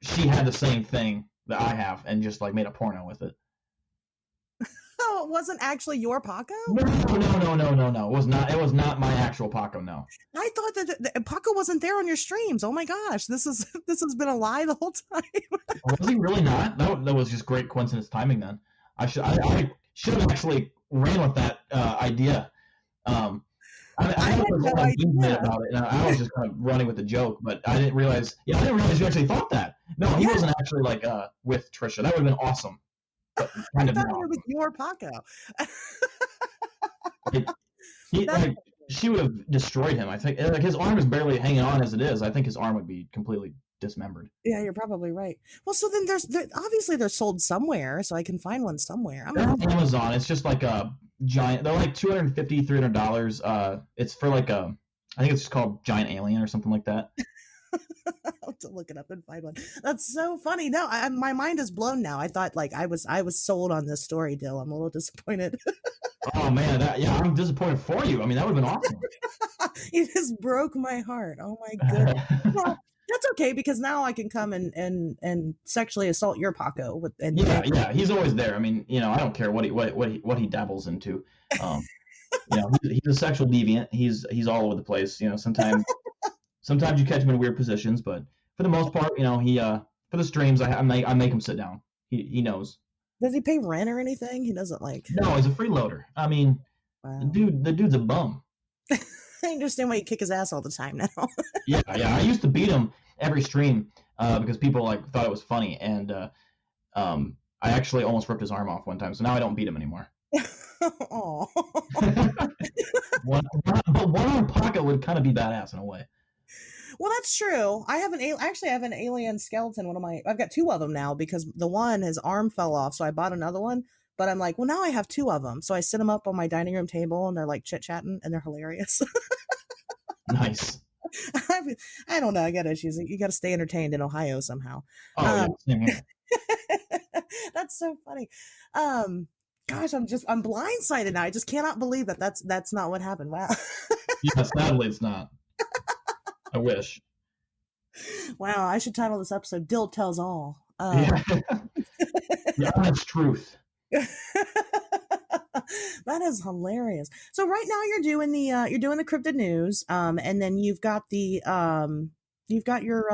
She had the same thing that I have, and just like made a porno with it. Oh, it wasn't actually your Paco? No. It was not. It was not my actual Paco. No. I thought that Paco wasn't there on your streams. Oh my gosh, this has been a lie the whole time. Was he really not? That was just great coincidence timing. Then I should have actually ran with that idea. I had no idea about it. I was just kind of running with the joke, but I didn't realize. Yeah, I didn't realize you actually thought that. No, he wasn't actually like with Trisha. That would have been awesome. But kind I thought it was your Paco. She would have destroyed him. I think like his arm is barely hanging on as it is. I think his arm would be completely dismembered. Yeah, you're probably right. Well, so then obviously they're sold somewhere, so I can find one somewhere. They're on Amazon. It's just like a giant. They're like $250, $300. It's for like I think it's just called Giant Alien or something like that. I'll have to look it up and find one. That's so funny. No, my mind is blown now. I thought like I was sold on this story, Dill. I'm a little disappointed. Oh man, I'm disappointed for you. I mean, that would have been awesome. You just broke my heart. Oh my goodness. Well, that's okay because now I can come and sexually assault your Paco. Yeah, he's always there. I mean, I don't care what he dabbles into. He's a sexual deviant. He's all over the place. Sometimes you catch him in weird positions, but for the most part, he for the streams, I make him sit down. He knows. Does he pay rent or anything? He doesn't like. No, he's a freeloader. I mean, wow. The dude's a bum. I understand why you kick his ass all the time now. Yeah. I used to beat him every stream because people like thought it was funny, and I actually almost ripped his arm off one time. So now I don't beat him anymore. Oh. One arm pocket would kind of be badass in a way. Well, that's true. I have an alien skeleton. I've got two of them now because the one, his arm fell off, so I bought another one. But I'm like, well, now I have two of them, so I sit them up on my dining room table, and they're like chit chatting, and they're hilarious. Nice. I don't know. I got issues. You got to stay entertained in Ohio somehow. Oh, yeah. That's so funny. Gosh, I'm blindsided now. I just cannot believe that's not what happened. Wow. Yeah, sadly, it's not. I wish. Wow, I should title this episode "Dill Tells All." The honest truth. That is hilarious. So right now you're doing the cryptid news, and then you've got your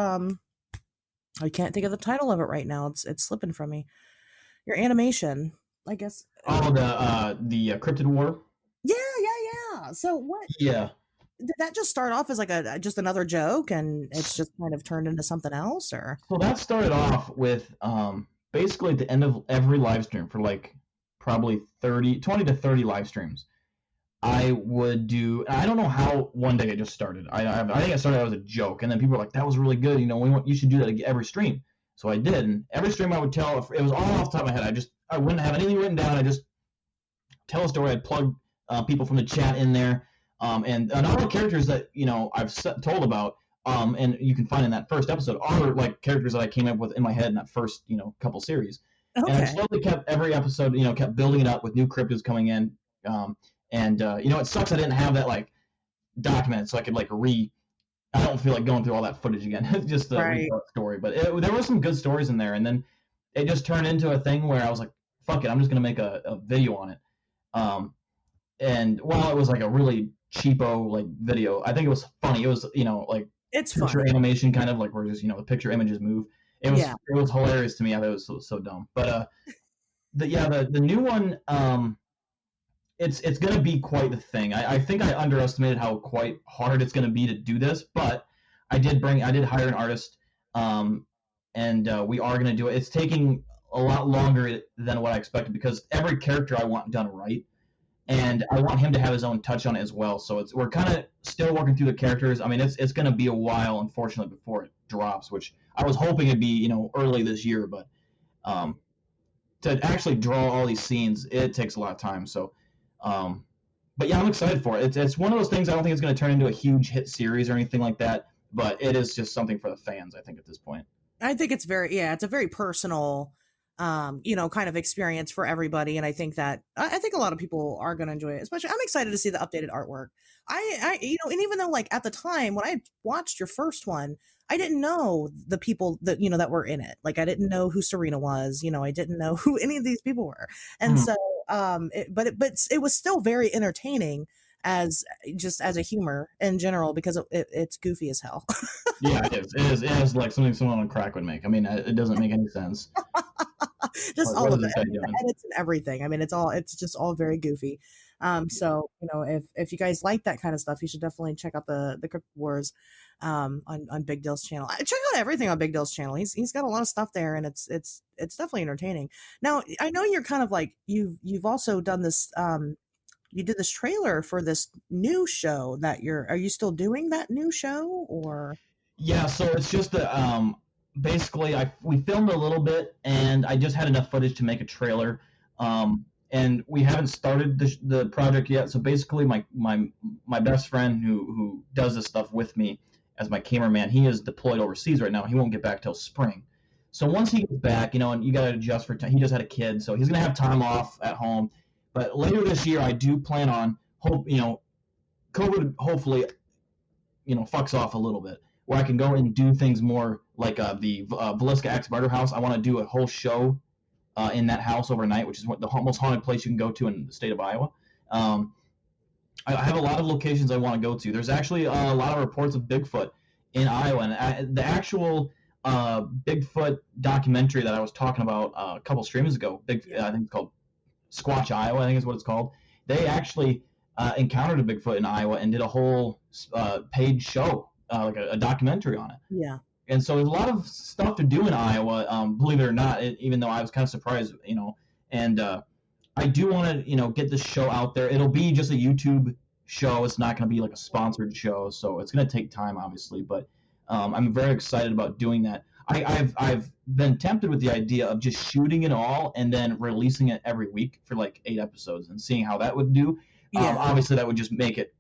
I can't think of the title of it right now. It's slipping from me. Your animation, I guess. Oh, the Cryptid War. Yeah. So what? Yeah. Did that just start off as like just another joke, and it's just kind of turned into something else, or? So that started off with basically at the end of every live stream for like probably 20 to 30 live streams. I would do. I don't know how one day it just started. I think I started out as a joke, and then people were like, "That was really good. You should do that every stream." So I did, and every stream I would tell. It was all off the top of my head. I wouldn't have anything written down. I just tell a story. I'd plug people from the chat in there, and all the characters that I've told about, and you can find in that first episode are like characters that I came up with in my head in that first couple series. Okay. And I slowly kept every episode, kept building it up with new cryptids coming in. And it sucks I didn't have that like documented, so I could I don't feel like going through all that footage again. It's just a Right. story, but there were some good stories in there, and then it just turned into a thing where I was like, "Fuck it, I'm just gonna make a video on it." And while it was like a really cheapo like video, I think it was funny. It was like It's picture fun. animation kind of like where just the picture images move. It was hilarious to me. I thought it was so dumb. But the new one, it's gonna be quite the thing. I think I underestimated how quite hard it's gonna be to do this, but I did hire an artist, and we are gonna do it. It's taking a lot longer than what I expected because every character I want done right, and I want him to have his own touch on it as well. So we're kind of still working through the characters. I mean, it's gonna be a while, unfortunately, before it drops, which I was hoping it'd be early this year, but to actually draw all these scenes, it takes a lot of time. So. But yeah, I'm excited for it. It's one of those things. I don't think it's going to turn into a huge hit series or anything like that, but it is just something for the fans, I think, at this point. I think it's a very personal, kind of experience for everybody. And I think that, I think a lot of people are going to enjoy it, especially I'm excited to see the updated artwork. And even though like at the time when I watched your first one, I didn't know the people that, that were in it. Like I didn't know who Serena was, I didn't know who any of these people were. And so, it was still very entertaining as a humor in general, because it's goofy as hell. Yeah, it is like something someone on crack would make. I mean, it doesn't make any sense. Just What all of is it, this guy doing? edits and everything. I mean, it's just all very goofy. So if you guys like that kind of stuff, you should definitely check out the Cryptid Wars on Big Dill's channel. Check out everything on Big Dill's channel. He's got a lot of stuff there, and it's definitely entertaining. Now I know you're kind of like you've also done this. You did this trailer for this new show that are you still doing that new show, or? Yeah, so it's just that basically we filmed a little bit, and I just had enough footage to make a trailer. And we haven't started the project yet. So basically, my best friend who does this stuff with me as my cameraman, he is deployed overseas right now. He won't get back till spring. So once he gets back, and you got to adjust for time. He just had a kid, so he's gonna have time off at home. But later this year, I do plan on COVID hopefully fucks off a little bit, where I can go and do things more like the Villisca X Murder House. I want to do a whole show in that house overnight, which is the most haunted place you can go to in the state of Iowa. I have a lot of locations I want to go to. There's actually a lot of reports of Bigfoot in Iowa, and the actual Bigfoot documentary that I was talking about a couple streams ago, I think it's called Squatch Iowa, I think is what it's called. They actually encountered a Bigfoot in Iowa and did a whole paid show, like a documentary on it. Yeah. And so there's a lot of stuff to do in Iowa, believe it or not, even though I was kind of surprised, and I do want to, get this show out there. It'll be just a YouTube show. It's not going to be like a sponsored show, so it's going to take time, obviously, but I'm very excited about doing that. I've been tempted with the idea of just shooting it all and then releasing it every week for like 8 episodes and seeing how that would do. Yeah. Obviously, that would just make it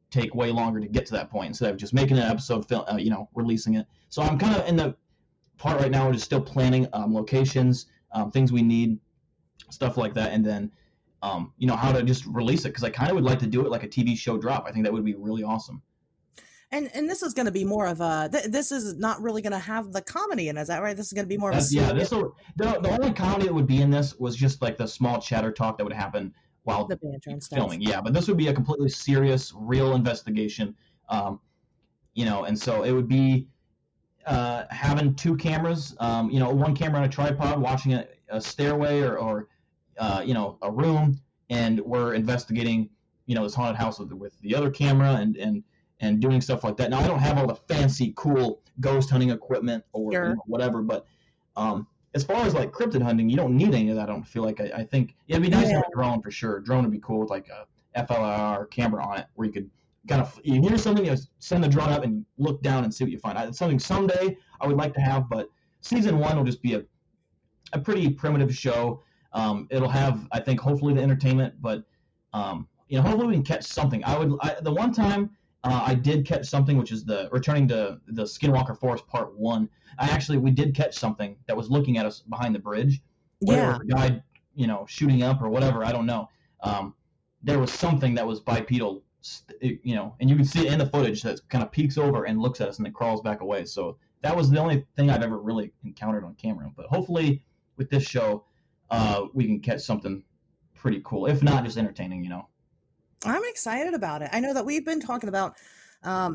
take way longer to get to that point instead of just making an episode, releasing it. So I'm kind of in the part right now where just still planning locations, things we need, stuff like that, and then how to just release it, because I kind of would like to do it like a TV show drop. I think that would be really awesome. And this is going to be more of a. This is not really going to have the comedy in it. Is that right? This is going to be more of a. The only comedy that would be in this was just like the small chatter talk that would happen while The banter and stuff. filming. Yeah, but this would be a completely serious, real investigation. And so it would be having two cameras, one camera on a tripod, watching a stairway or a room, and we're investigating, this haunted house with the other camera and doing stuff like that. Now, I don't have all the fancy, cool ghost hunting equipment or whatever, but as far as like cryptid hunting, you don't need any of that. I don't feel like I think it'd be nice to have a drone for sure. Drone would be cool with like a FLIR camera on it, where you could kind of, you hear something, send the drone up and look down and see what you find. It's something someday I would like to have, but season 1 will just be a pretty primitive show. It'll have, I think, hopefully the entertainment, but hopefully we can catch something. The one time I did catch something, which is returning to the Skinwalker Forest Part 1. We did catch something that was looking at us behind the bridge. Whether it was a guy, shooting up or whatever, I don't know. There was something that was bipedal, and you can see it in the footage that kind of peeks over and looks at us and then crawls back away. So that was the only thing I've ever really encountered on camera. But hopefully with this show, we can catch something pretty cool. If not, just entertaining, I'm excited about it. I know that we've been talking about,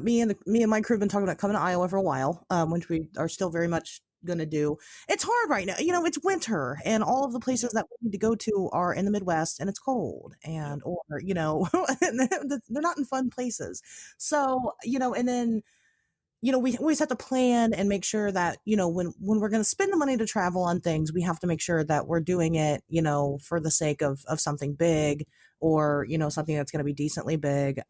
me and my crew have been talking about coming to Iowa for a while, which we are still very much going to do. It's hard right now. It's winter, and all of the places that we need to go to are in the Midwest, and it's cold, and they're not in fun places. So, and then, we always have to plan and make sure that, when we're going to spend the money to travel on things, we have to make sure that we're doing it, for the sake of something big, or, something that's going to be decently big.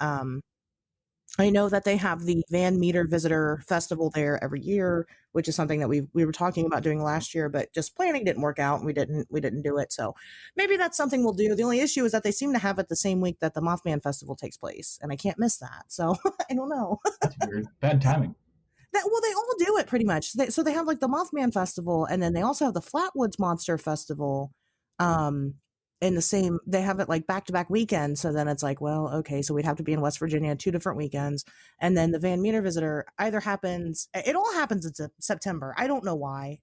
I know that they have the Van Meter Visitor Festival there every year, which is something that we were talking about doing last year, but just planning didn't work out, and we didn't do it. So maybe that's something we'll do. The only issue is that they seem to have it the same week that the Mothman Festival takes place, and I can't miss that. So I don't know. That's weird. Bad timing. They all do it pretty much. So they have like the Mothman Festival, and then they also have the Flatwoods Monster Festival. They have it like back-to-back weekends. So then it's like, well, okay, so we'd have to be in West Virginia 2 different weekends. And then the Van Meter Visitor it all happens in September. I don't know why.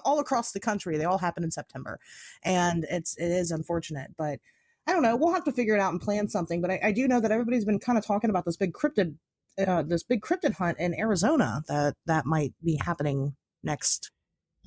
All across the country, they all happen in September. And it is unfortunate, but I don't know. We'll have to figure it out and plan something. But I do know that everybody's been kind of talking about this big cryptid hunt in Arizona that might be happening next.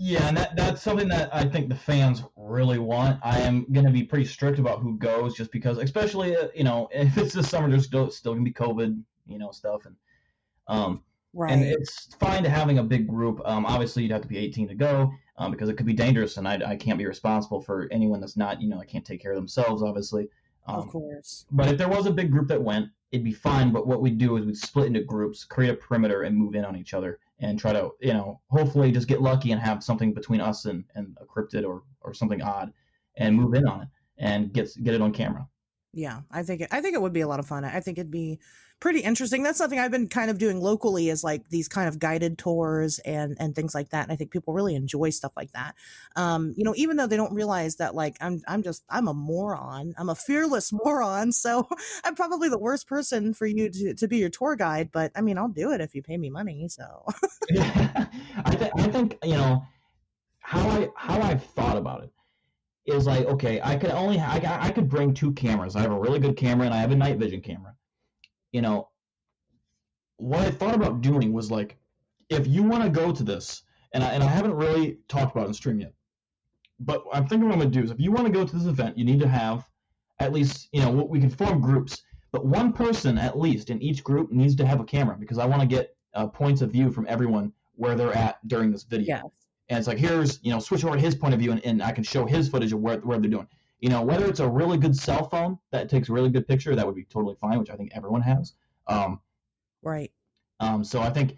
Yeah, and that's something that I think the fans really want. I am going to be pretty strict about who goes, just because, especially if it's this summer, there's still going to be COVID, stuff, and right. And it's fine to having a big group. Obviously, you'd have to be 18 to go, because it could be dangerous, and I can't be responsible for anyone that's not, I can't take care of themselves, obviously. Of course. But if there was a big group that went, it'd be fine. But what we'd do is we'd split into groups, create a perimeter, and move in on each other, and try to, hopefully just get lucky and have something between us and a cryptid or something odd, and move in on it and get it on camera. Yeah, I think it would be a lot of fun. I think it'd be pretty interesting. That's something I've been kind of doing locally, is like these kind of guided tours and things like that. And I think people really enjoy stuff like that. Even though they don't realize that, like, I'm a moron. I'm a fearless moron. So I'm probably the worst person for you to be your tour guide. But I mean, I'll do it if you pay me money. So Yeah, I think how I've thought about it is like, okay, I could bring 2 cameras. I have a really good camera and I have a night vision camera. What I thought about doing was, like, if you want to go to this, and I haven't really talked about it in stream yet, but I'm thinking what I'm going to do is, if you want to go to this event, you need to have at least, we can form groups, but one person at least in each group needs to have a camera, because I want to get points of view from everyone where they're at during this video. yes. And it's like, here's, switch over to his point of view, and I can show his footage of where they're doing. Whether it's a really good cell phone that takes a really good picture, that would be totally fine, which I think everyone has. Right. So I think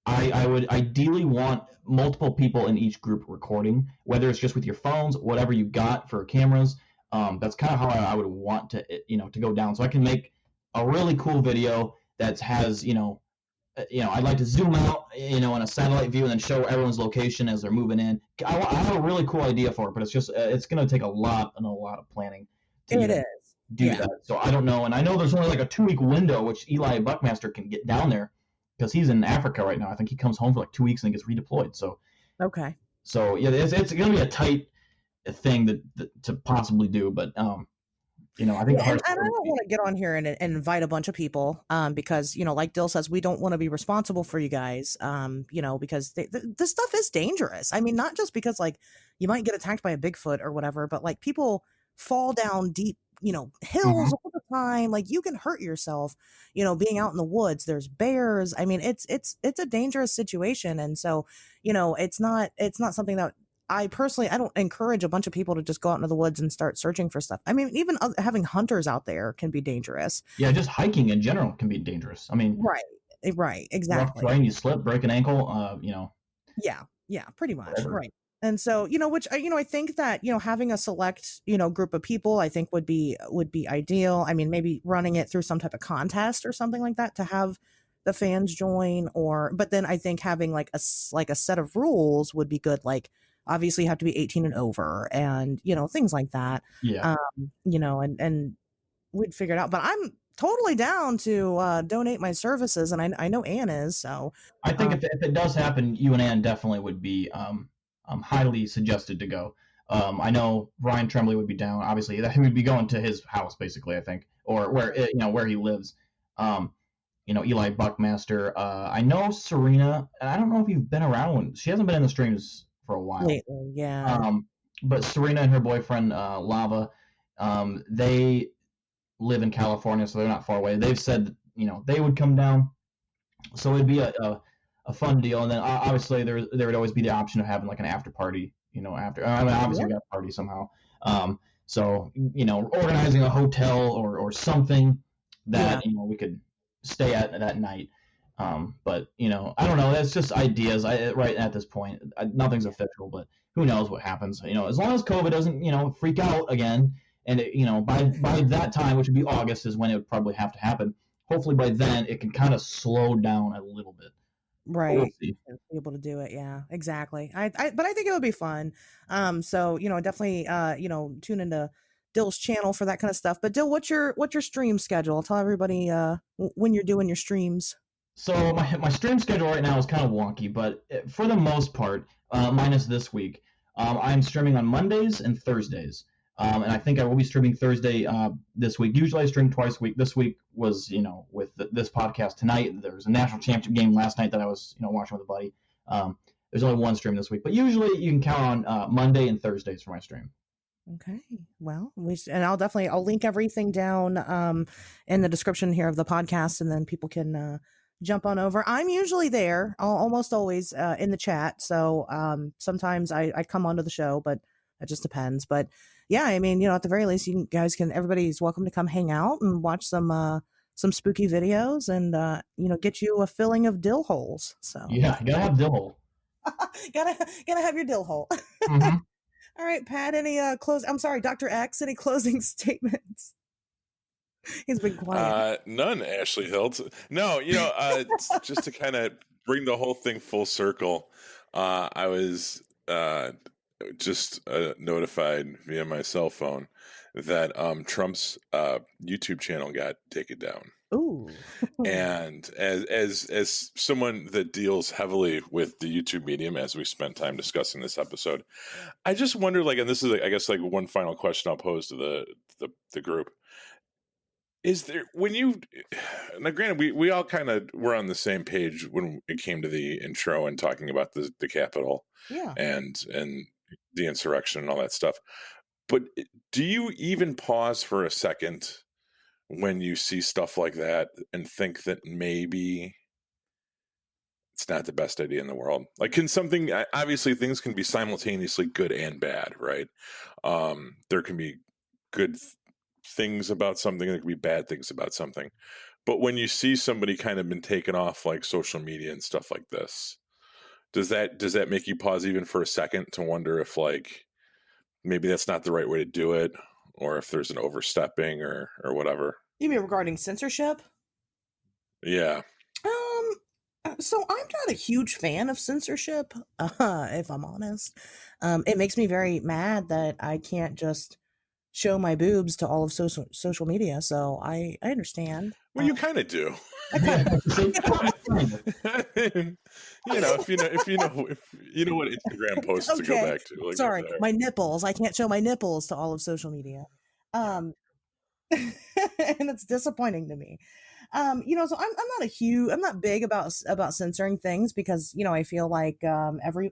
I would ideally want multiple people in each group recording, whether it's just with your phones, whatever you got for cameras. That's kind of how I would want to, to go down. So I can make a really cool video that has, I'd like to zoom out, in a satellite view and then show everyone's location as they're moving in. I have a really cool idea for it, but it's just, it's going to take a lot of planning to do that. So I don't know. And I know there's only like a 2-week window, which Eli Buckmaster can get down there, because he's in Africa right now. I think he comes home for like 2 weeks and then gets redeployed. So, okay. So yeah, it's going to be a tight thing to possibly do, but I think the And hardest I part would don't be, want to get on here and invite a bunch of people, because, like Dill says, we don't want to be responsible for you guys, because this stuff is dangerous. I mean, not just because like you might get attacked by a Bigfoot or whatever, but like people fall down deep, hills Mhm. all the time. Like you can hurt yourself, being out in the woods. There's bears. I mean, it's a dangerous situation, and so it's not something that I don't encourage a bunch of people to just go out into the woods and start searching for stuff. I mean, even having hunters out there can be dangerous. yeah, just hiking in general can be dangerous. I mean, Right. Right. rough Exactly. terrain, you slip, break an ankle, Yeah. Yeah. Pretty much. whatever. Right. And so, which, I think that, having a select, group of people, I think would be ideal. I mean, maybe running it through some type of contest or something like that to have the fans join, but then I think having like a set of rules would be good. Like, obviously you have to be 18 and over, and things like that. Yeah. And we'd figure it out, but I'm totally down to donate my services, and I know Ann is, so I think if it does happen, you and Ann definitely would be highly suggested to go. I know Ryan Tremblay would be down. Obviously, that he would be going to his house, basically. I think, or where he lives. Eli Buckmaster. I know Serena, and I don't know if you've been around when she hasn't been in the streams for a while. lately, yeah. But Serena and her boyfriend Lava, they live in California, so they're not far away. They've said they would come down, so it'd be a fun deal. And then obviously there would always be the option of having like an after party. After I mean, obviously we got a party somehow. So organizing a hotel or something that we could stay at that night. But I don't know. That's just ideas. Right at this point, nothing's official, but who knows what happens? As long as COVID doesn't freak out again, and by that time, which would be August, is when it would probably have to happen. Hopefully by then it can kind of slow down a little bit. Right. We'll see. Be able to do it. Yeah, exactly. But I think it would be fun. So definitely tune into Dill's channel for that kind of stuff. But Dill, what's your stream schedule? Tell everybody when you're doing your streams. So my stream schedule right now is kind of wonky, but for the most part, minus this week, I'm streaming on Mondays and Thursdays. And I think I will be streaming Thursday this week. Usually I stream twice a week. This week was, with this podcast tonight. There was a national championship game last night that I was, watching with a buddy. There's only one stream this week, but usually you can count on Monday and Thursdays for my stream. Okay. Well, I'll link everything down in the description here of the podcast, and then people can jump on over. I'm usually there, almost always in the chat. So sometimes I come onto the show, but it just depends. But yeah, I mean, at the very least, everybody's welcome to come hang out and watch some spooky videos, and get you a filling of dill holes. So yeah, you gotta have dill hole. gotta have your dill hole. Mm-hmm. All right, Pat, any I'm sorry, Dr. X, any closing statements? He's been quiet. None, Ashley Hilt. No, just to kind of bring the whole thing full circle, I was just notified via my cell phone that Trump's YouTube channel got taken down. Ooh. And as someone that deals heavily with the YouTube medium, as we spent time discussing this episode, I just wonder, and this is, I guess, one final question I'll pose to the group. Is there, now granted, we all kind of were on the same page when it came to the intro and talking about the Capitol, yeah, and the insurrection and all that stuff. But do you even pause for a second when you see stuff like that and think that maybe it's not the best idea in the world? Can something, obviously things can be simultaneously good and bad, right? There can be good things about something, there can be bad things about something. But when you see somebody kind of been taken off social media and stuff like this, does that make you pause even for a second to wonder if maybe that's not the right way to do it, or if there's an overstepping or whatever? You mean regarding censorship? Yeah. So I'm not a huge fan of censorship, if I'm honest. It makes me very mad that I can't just show my boobs to all of social media. So I understand. Well, you kind of do. If you know what Instagram posts to go back to. Sorry, my nipples. I can't show my nipples to all of social media. and it's disappointing to me. So I'm not big about censoring things because, I feel like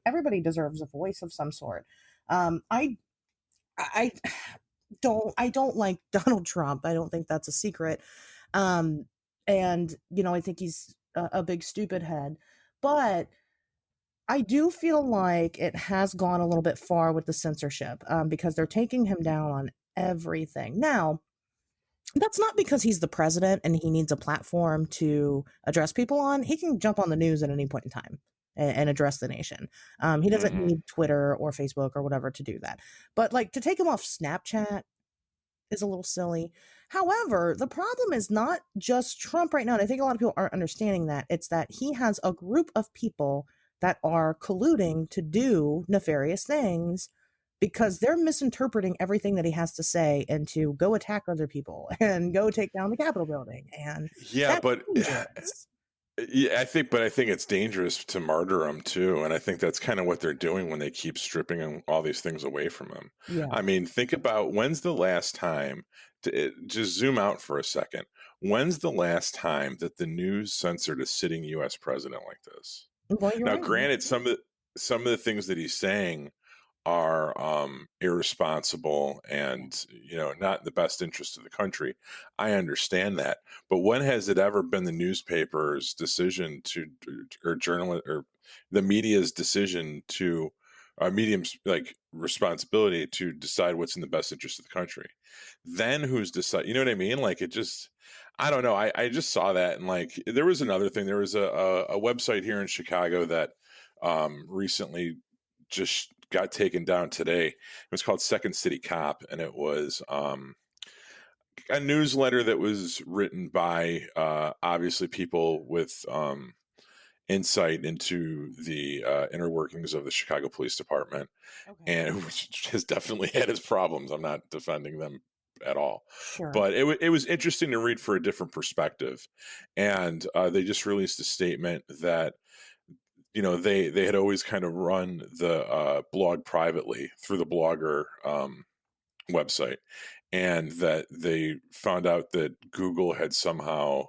everybody deserves a voice of some sort. I I don't like Donald Trump. I don't think that's a secret. Um, and I think he's a big stupid head, but I do feel like it has gone a little bit far with the censorship, because they're taking him down on everything. Now, that's not because he's the president and he needs a platform to address people on. He can jump on the news at any point in time and address the nation. He doesn't Mhm. need Twitter or Facebook or whatever to do that. But like to take him off Snapchat is a little silly. However, the problem is not just Trump right now. And I think a lot of people aren't understanding that. It's that he has a group of people that are colluding to do nefarious things because they're misinterpreting everything that he has to say and to go attack other people and go take down the Capitol building. And Yeah, that's but dangerous. yeah, I think it's dangerous to martyr him too, and I think that's kind of what they're doing when they keep stripping him all these things away from him. Yeah. I mean, think about when's the last time just zoom out for a second. When's the last time that the news censored a sitting U.S. president like this? Well, you're Now, right. granted, some of the things that he's saying are irresponsible and not in the best interest of the country. I understand that, but when has it ever been the newspaper's decision to or journalist or the media's decision to medium's like responsibility to decide what's in the best interest of the country? Then who's decide? You know what I mean? Like it just. I don't know. I just saw that and like there was another thing. There was a website here in Chicago that recently just got taken down today. It was called Second City Cop, and it was a newsletter that was written by obviously people with insight into the inner workings of the Chicago Police Department, Okay. and which has definitely had its problems. I'm not defending them at all, Sure. but it was interesting to read for a different perspective. And they just released a statement that they had always kind of run the blog privately through the Blogger website, and that they found out that Google had somehow,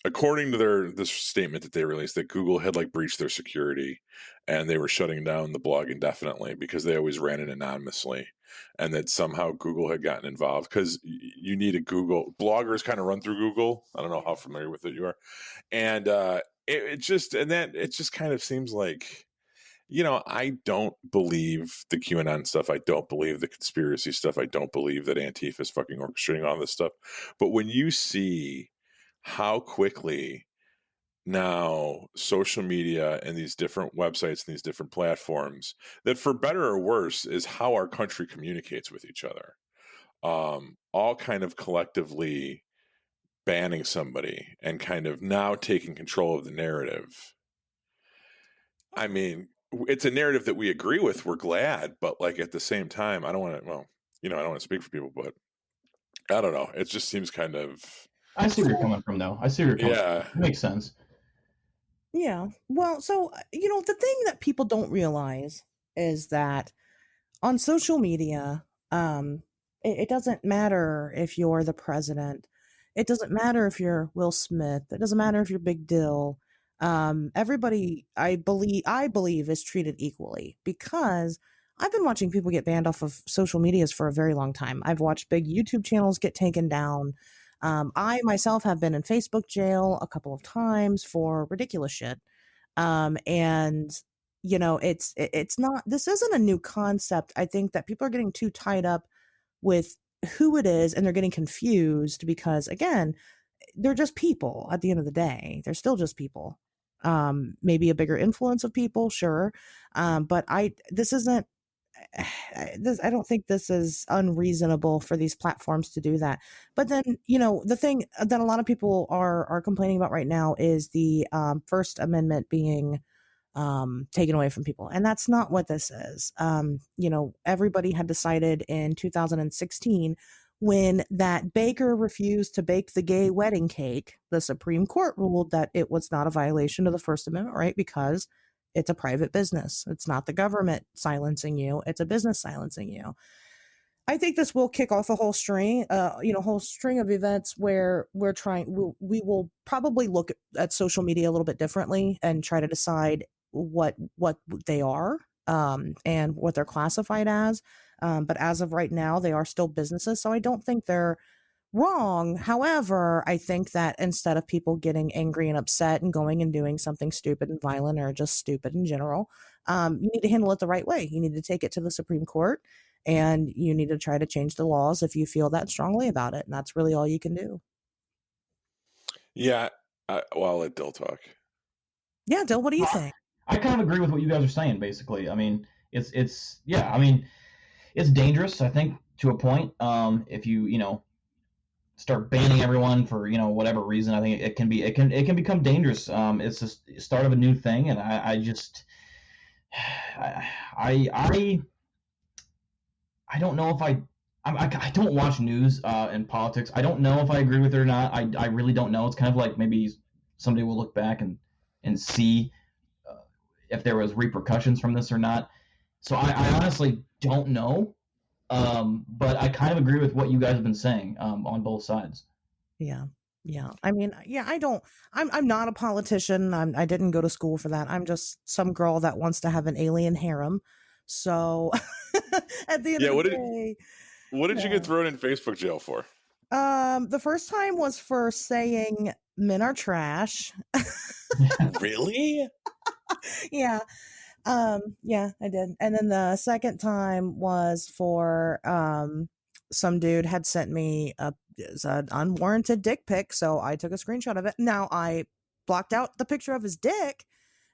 according to this statement that they released, that Google had like breached their security, and they were shutting down the blog indefinitely because they always ran it anonymously, and that somehow Google had gotten involved because you need a Google bloggers kind of run through Google. I don't know how familiar with it you are, and it just kind of seems like I don't believe the QAnon stuff. I don't believe the conspiracy stuff. I don't believe that Antifa is fucking orchestrating all this stuff. But when you see how quickly now social media and these different websites and these different platforms, that for better or worse is how our country communicates with each other, all kind of collectively banning somebody and kind of now taking control of the narrative. I mean, it's a narrative that we agree with. We're glad, but like at the same time, I don't want to. Well, I don't want to speak for people, but I don't know. It just seems kind of. I see where you're coming from, though. I see where you're coming Yeah. from. It makes sense. Yeah. Well, so, the thing that people don't realize is that on social media, it doesn't matter if you're the president. It doesn't matter if you're Will Smith. It doesn't matter if you're Big Dill. Everybody, I believe, is treated equally because I've been watching people get banned off of social medias for a very long time. I've watched big YouTube channels get taken down. I myself have been in Facebook jail a couple of times for ridiculous shit. And it's not, this isn't a new concept. I think that people are getting too tied up with who it is and they're getting confused because again, they're just people at the end of the day. They're still just people. Maybe a bigger influence of people, sure. But this isn't, I don't think this is unreasonable for these platforms to do that. But then, the thing that a lot of people are complaining about right now is the First Amendment being taken away from people. And that's not what this is. Everybody had decided in 2016 when that baker refused to bake the gay wedding cake, the Supreme Court ruled that it was not a violation of the First Amendment right because it's a private business. It's not the government silencing you. It's a business silencing you. I think this will kick off a whole string, whole string of events where we will probably look at social media a little bit differently and try to decide what they are, and what they're classified as. But as of right now, they are still businesses, so I don't think they're wrong. However, I think that instead of people getting angry and upset and going and doing something stupid and violent or just stupid in general, you need to handle it the right way. You need to take it to the Supreme Court, and you need to try to change the laws if you feel that strongly about it. And that's really all you can do. Yeah. I'll let Dill talk. Yeah, Dill, what do you think? I kind of agree with what you guys are saying, basically. I mean, it's dangerous, I think, to a point. If you start banning everyone for whatever reason, I think it can become dangerous. It's just the start of a new thing, and I don't know if I don't watch news and politics. I don't know if I agree with it or not. I really don't know. It's kind of like maybe someday we'll look back and see if there was repercussions from this or not. So I honestly don't know. But I kind of agree with what you guys have been saying on both sides. Yeah. I mean, I'm not a politician. I didn't go to school for that. I'm just some girl that wants to have an alien harem. So at the end of the day. What did you get thrown in Facebook jail for? The first time was for saying men are trash. Really? Yeah. Yeah, I did. And then the second time was for some dude had sent me an unwarranted dick pic, so I took a screenshot of it. Now I blocked out the picture of his dick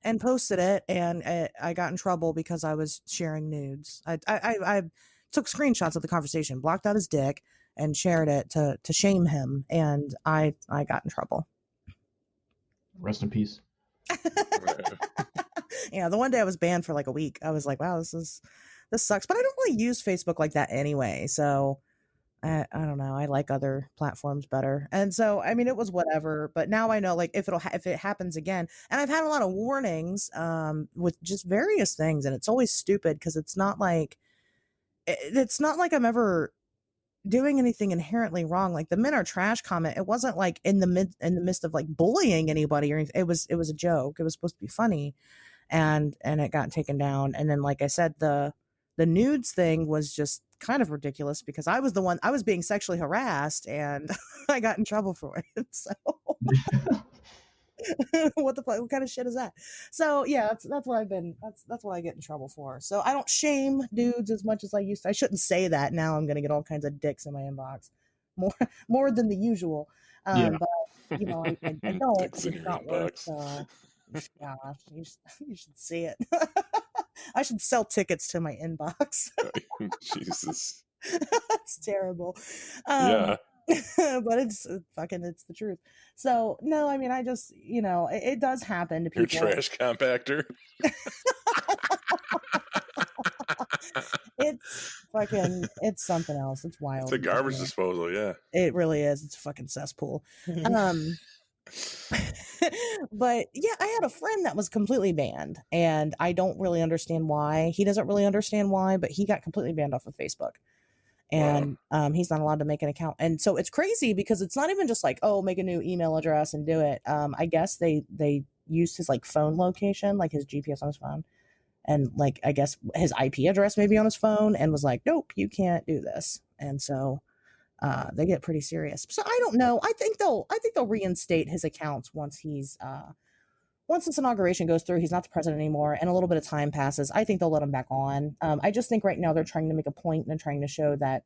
and posted it, and I got in trouble because I was sharing nudes. I took screenshots of the conversation, blocked out his dick, and shared it to shame him, and I got in trouble. Rest in peace. Yeah, the one day I was banned for like a week. I was like, wow, this sucks. But I don't really use Facebook like that anyway. So I don't know. I like other platforms better. And so, I mean, it was whatever. But now I know, like, if it happens again, and I've had a lot of warnings with just various things, and it's always stupid because it's not like I'm ever doing anything inherently wrong. Like the men are trash comment, it wasn't like in the midst of like bullying anybody or anything. It was a joke. It was supposed to be funny, and it got taken down. And then, like I said, the nudes thing was just kind of ridiculous because I was being sexually harassed, and I got in trouble for it. So what the fuck? What kind of shit is that? So yeah, that's what I've been. That's what I get in trouble for. So I don't shame dudes as much as I used to. I shouldn't say that. Now I'm gonna get all kinds of dicks in my inbox, more than the usual. Yeah. But I don't. Dicks in your inbox. Gosh, you should see it. I should sell tickets to my inbox. Jesus. That's terrible. Yeah. But it's the truth. So no, I mean, I just, it does happen to people. Your trash compactor. It's something else. It's wild. It's a garbage disposal. Yeah. It really is. It's a fucking cesspool. But yeah, I had a friend that was completely banned, and I don't really understand why. He doesn't really understand why, but he got completely banned off of Facebook. And he's not allowed to make an account. And so it's crazy because it's not even just like, oh, make a new email address and do it. I guess they used his like phone location, like his GPS on his phone, and like I guess his IP address maybe on his phone, and was like, nope, you can't do this. And so they get pretty serious. So I don't know. I think they'll reinstate his accounts once this inauguration goes through. He's not the president anymore, and a little bit of time passes. I think they'll let him back on. I just think right now they're trying to make a point and trying to show that,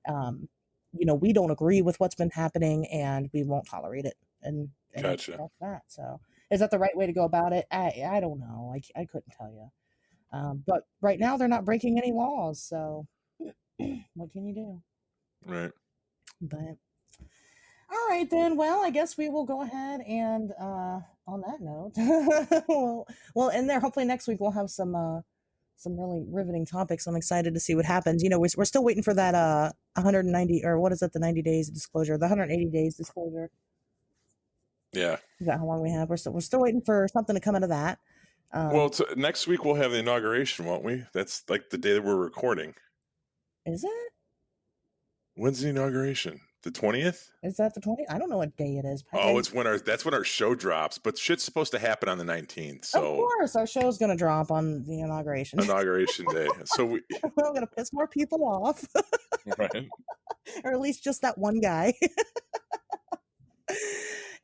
we don't agree with what's been happening and we won't tolerate it. And Gotcha. That's that. So is that the right way to go about it? I don't know. I couldn't tell you. But right now they're not breaking any laws. So what can you do? Right. But all right then. Well, I guess we will go ahead and on that note, we'll end there. Hopefully next week we'll have some really riveting topics. I'm excited to see what happens. We're still waiting for that 190, or what is it, the 90 days disclosure, the 180 days disclosure. Yeah. Is that how long we have? We're still waiting for something to come out of that. Well, next week we'll have the inauguration, won't we? That's like the day that we're recording. Is it? When's the inauguration? The 20th? Is that the 20th? I don't know what day it is. Oh, it's when that's when our show drops, but shit's supposed to happen on the 19th. So of course, our show's going to drop on the inauguration. Inauguration day. So we're going to piss more people off. Right. Or at least just that one guy.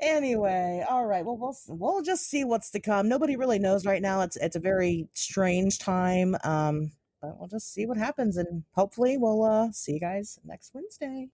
Anyway, all right. Well, we'll just see what's to come. Nobody really knows right now. It's a very strange time. But we'll just see what happens, and hopefully we'll see you guys next Wednesday.